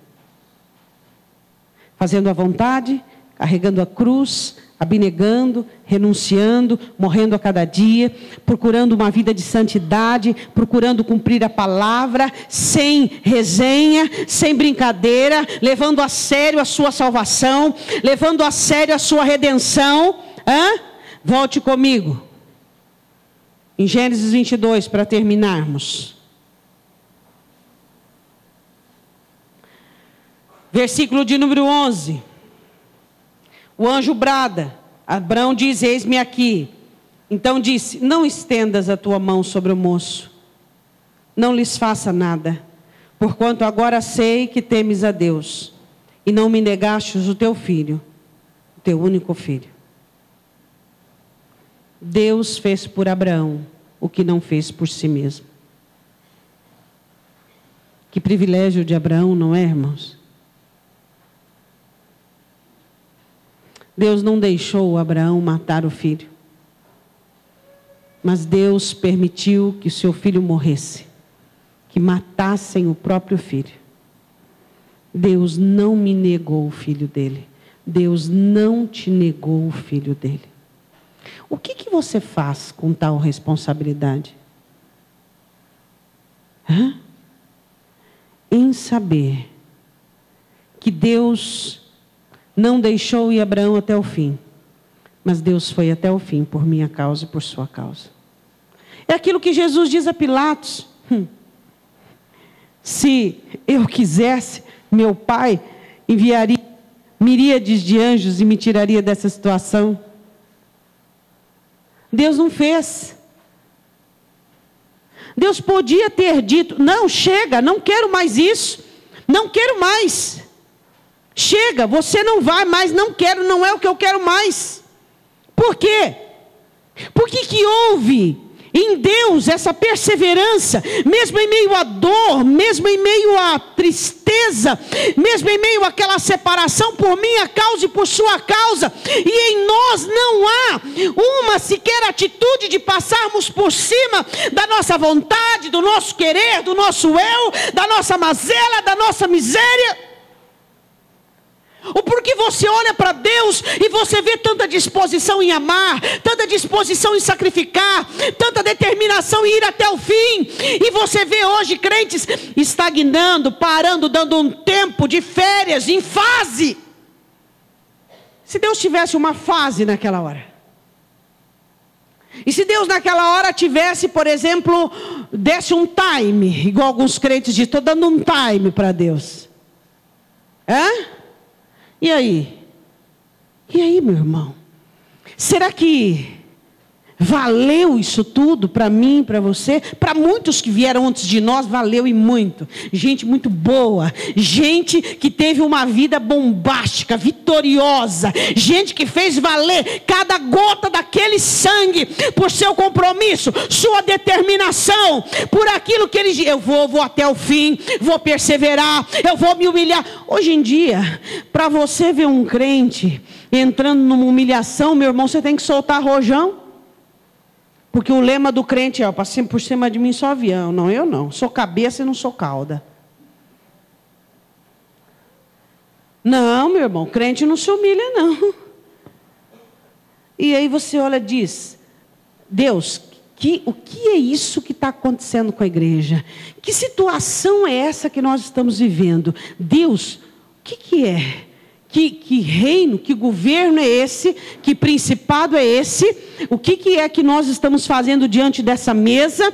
Fazendo a vontade, carregando a cruz, abnegando, renunciando, morrendo a cada dia, procurando uma vida de santidade, procurando cumprir a palavra, sem resenha, sem brincadeira, levando a sério a sua salvação, levando a sério a sua redenção. Volte comigo em Gênesis 22 para terminarmos. Versículo de número 11. O anjo brada, Abraão diz: eis-me aqui. Então disse: não estendas a tua mão sobre o moço, não lhes faça nada, porquanto agora sei que temes a Deus, e não me negastes o teu filho, o teu único filho. Deus fez por Abraão o que não fez por si mesmo. Que privilégio de Abraão, não é, irmãos? Deus não deixou Abraão matar o filho, mas Deus permitiu que o seu filho morresse, que matassem o próprio filho. Deus não me negou o filho dele. Deus não te negou o filho dele. O que você faz com tal responsabilidade? Em saber que Deus não deixou ir Abraão até o fim, mas Deus foi até o fim por minha causa e por sua causa. É aquilo que Jesus diz a Pilatos: se eu quisesse, meu Pai enviaria miríades de anjos e me tiraria dessa situação. Deus não fez. Deus podia ter dito: não, chega, não quero mais isso, não quero mais. Chega, você não vai mais, não quero, não é o que eu quero mais. Por quê? Por que houve em Deus, essa perseverança, mesmo em meio à dor, mesmo em meio à tristeza, mesmo em meio àquela separação por minha causa e por sua causa, e em nós não há uma sequer atitude de passarmos por cima da nossa vontade, do nosso querer, do nosso eu, da nossa mazela, da nossa miséria. O porquê você olha para Deus e você vê tanta disposição em amar, tanta disposição em sacrificar, tanta determinação em ir até o fim, e você vê hoje crentes estagnando, parando, dando um tempo de férias, em fase. Se Deus tivesse uma fase naquela hora, e se Deus naquela hora tivesse, por exemplo, desse um time, igual alguns crentes dizem, estou dando um time para Deus. E aí? E aí, meu irmão? Será que valeu isso tudo para mim, para você? Para muitos que vieram antes de nós, valeu e muito. Gente muito boa. Gente que teve uma vida bombástica, vitoriosa. Gente que fez valer cada gota daquele sangue por seu compromisso, sua determinação, por aquilo que eles... Eu vou até o fim, vou perseverar, eu vou me humilhar. Hoje em dia, para você ver um crente entrando numa humilhação, meu irmão, você tem que soltar rojão. Porque o lema do crente é, passei por cima de mim só avião. Não, eu não. Sou cabeça e não sou cauda. Não, meu irmão, crente não se humilha, não. E aí você olha e diz, Deus, o que é isso que está acontecendo com a igreja? Que situação é essa que nós estamos vivendo? Deus, o que é? Que reino, que governo é esse? Que principado é esse? O que é que nós estamos fazendo diante dessa mesa?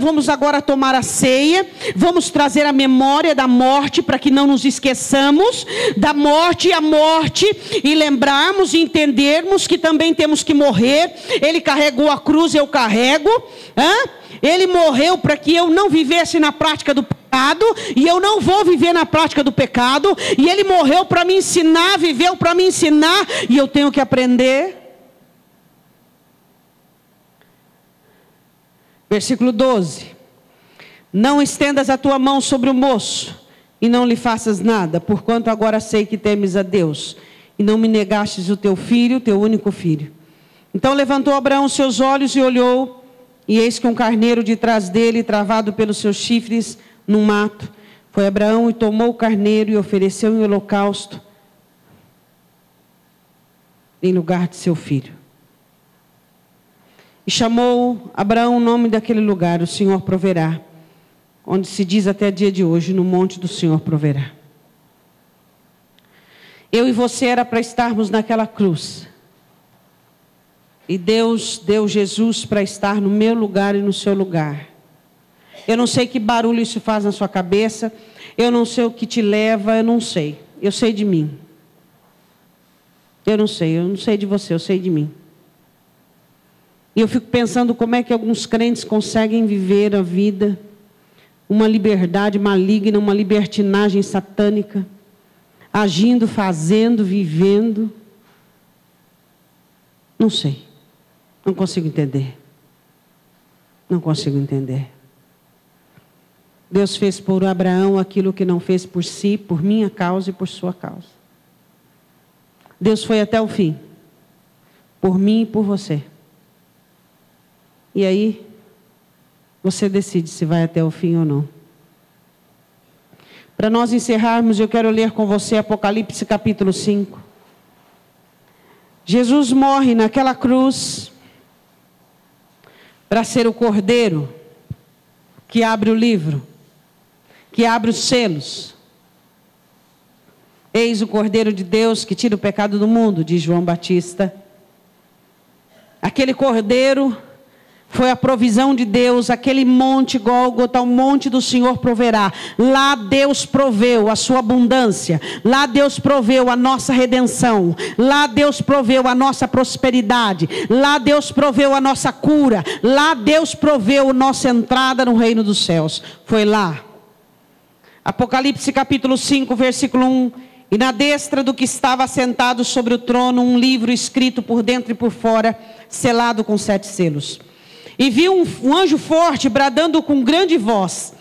Vamos agora tomar a ceia. Vamos trazer a memória da morte, para que não nos esqueçamos da morte e a morte. E lembrarmos e entendermos que também temos que morrer. Ele carregou a cruz, eu carrego. Ele morreu para que eu não vivesse na prática do pecado, e eu não vou viver na prática do pecado, e Ele morreu para me ensinar, viveu para me ensinar, e eu tenho que aprender. Versículo 12: não estendas a tua mão sobre o moço, e não lhe faças nada, porquanto agora sei que temes a Deus, e não me negastes o teu filho, teu único filho. Então levantou Abraão seus olhos e olhou, e eis que um carneiro de trás dele, travado pelos seus chifres, num mato. Foi Abraão e tomou o carneiro e ofereceu em holocausto, em lugar de seu filho. E chamou Abraão o nome daquele lugar, o Senhor proverá. Onde se diz até dia de hoje, no monte do Senhor proverá. Eu e você era para estarmos naquela cruz. E Deus deu Jesus para estar no meu lugar e no seu lugar. Eu não sei que barulho isso faz na sua cabeça. Eu não sei o que te leva, eu não sei. Eu sei de mim. Eu não sei de você, eu sei de mim. E eu fico pensando como é que alguns crentes conseguem viver a vida, uma liberdade maligna, uma libertinagem satânica, agindo, fazendo, vivendo. Não sei. Não consigo entender. Não consigo entender. Deus fez por Abraão aquilo que não fez por si, por minha causa e por sua causa. Deus foi até o fim. Por mim e por você. E aí, você decide se vai até o fim ou não. Para nós encerrarmos, eu quero ler com você Apocalipse capítulo 5. Jesus morre naquela cruz para ser o cordeiro que abre o livro, que abre os selos. Eis o Cordeiro de Deus que tira o pecado do mundo, diz João Batista. Aquele cordeiro foi a provisão de Deus, aquele monte Gólgota, o monte do Senhor proverá. Lá Deus proveu a sua abundância, lá Deus proveu a nossa redenção, lá Deus proveu a nossa prosperidade, lá Deus proveu a nossa cura, lá Deus proveu a nossa entrada no reino dos céus. Foi lá. Apocalipse capítulo 5, versículo 1. E na destra do que estava sentado sobre o trono, um livro escrito por dentro e por fora, selado com 7 selos. E vi um anjo forte bradando com grande voz: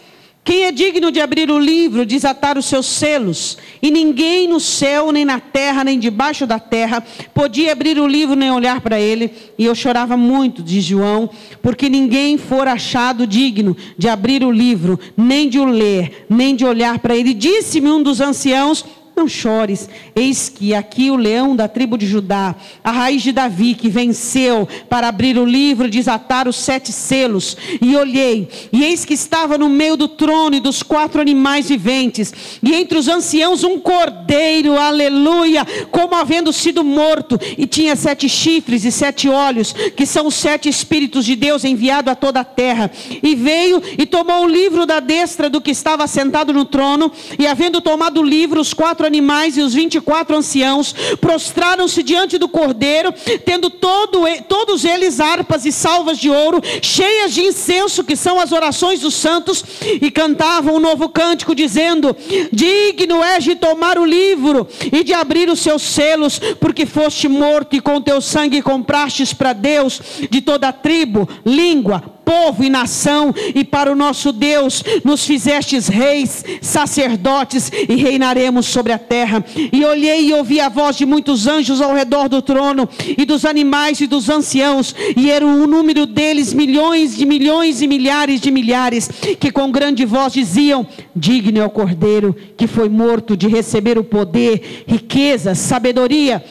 quem é digno de abrir o livro, desatar os seus selos? E ninguém no céu, nem na terra, nem debaixo da terra podia abrir o livro, nem olhar para ele. E eu chorava muito, diz João, porque ninguém fora achado digno de abrir o livro, nem de o ler, nem de olhar para ele. Disse-me um dos anciãos: não chores, eis que aqui o leão da tribo de Judá, a raiz de Davi, que venceu para abrir o livro e desatar os 7 selos. E olhei, e eis que estava no meio do trono e dos 4 animais viventes, e entre os anciãos um cordeiro, aleluia, como havendo sido morto, e tinha 7 chifres e 7 olhos, que são os 7 Espíritos de Deus enviado a toda a terra. E veio e tomou o livro da destra do que estava sentado no trono, e havendo tomado o livro, os 4 animais e os 24 anciãos prostraram-se diante do cordeiro, tendo todos eles harpas e salvas de ouro, cheias de incenso, que são as orações dos santos, e cantavam um novo cântico, dizendo: digno és de tomar o livro e de abrir os seus selos, porque foste morto e com teu sangue comprastes para Deus de toda tribo, língua, povo e nação, e para o nosso Deus nos fizestes reis, sacerdotes, e reinaremos sobre a terra. E olhei e ouvi a voz de muitos anjos ao redor do trono, e dos animais e dos anciãos, e era o número deles milhões de milhões e milhares de milhares, que com grande voz diziam: digno é o cordeiro que foi morto de receber o poder, riqueza, sabedoria,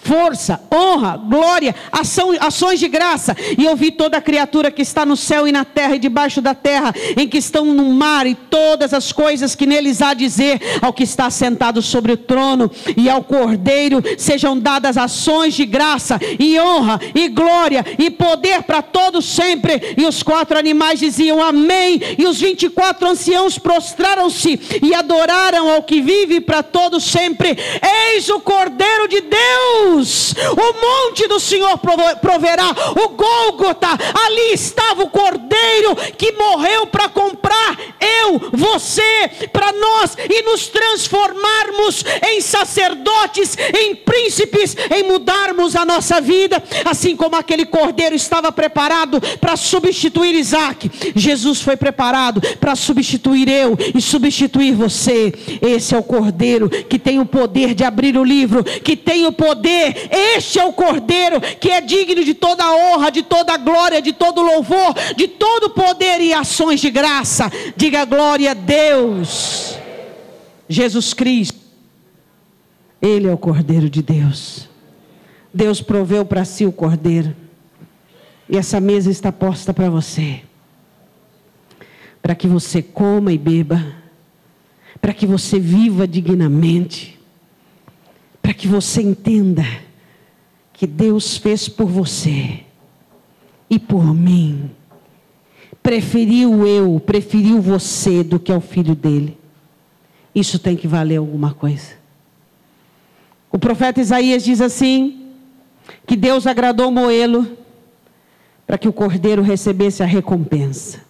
força, honra, glória, ações de graça. E eu vi toda a criatura que está no céu e na terra e debaixo da terra, em que estão no mar, e todas as coisas que neles há dizer ao que está sentado sobre o trono e ao cordeiro sejam dadas ações de graça e honra e glória e poder para todos sempre. E os 4 animais diziam amém, e os 24 anciãos prostraram-se e adoraram ao que vive para todos sempre. Eis o Cordeiro de Deus. O monte do Senhor proverá, o Gólgota, ali estava o Cordeiro que morreu para comprar você, para nós, e nos transformarmos em sacerdotes, em príncipes, em mudarmos a nossa vida. Assim como aquele cordeiro estava preparado para substituir Isaac, Jesus foi preparado para substituir eu e substituir você. Esse é o cordeiro que tem o poder de abrir o livro, que tem o poder. Este é o cordeiro que é digno de toda a honra, de toda a glória, de todo louvor, de todo poder e ações de graça. Diga glória a Deus. Jesus Cristo, Ele é o Cordeiro de Deus. Deus proveu para si o cordeiro, e essa mesa está posta para você, para que você coma e beba, para que você viva dignamente, para que você entenda que Deus fez por você e por mim. Preferiu você do que ao filho dele. Isso tem que valer alguma coisa. O profeta Isaías diz assim, que Deus agradou moê-lo para que o cordeiro recebesse a recompensa.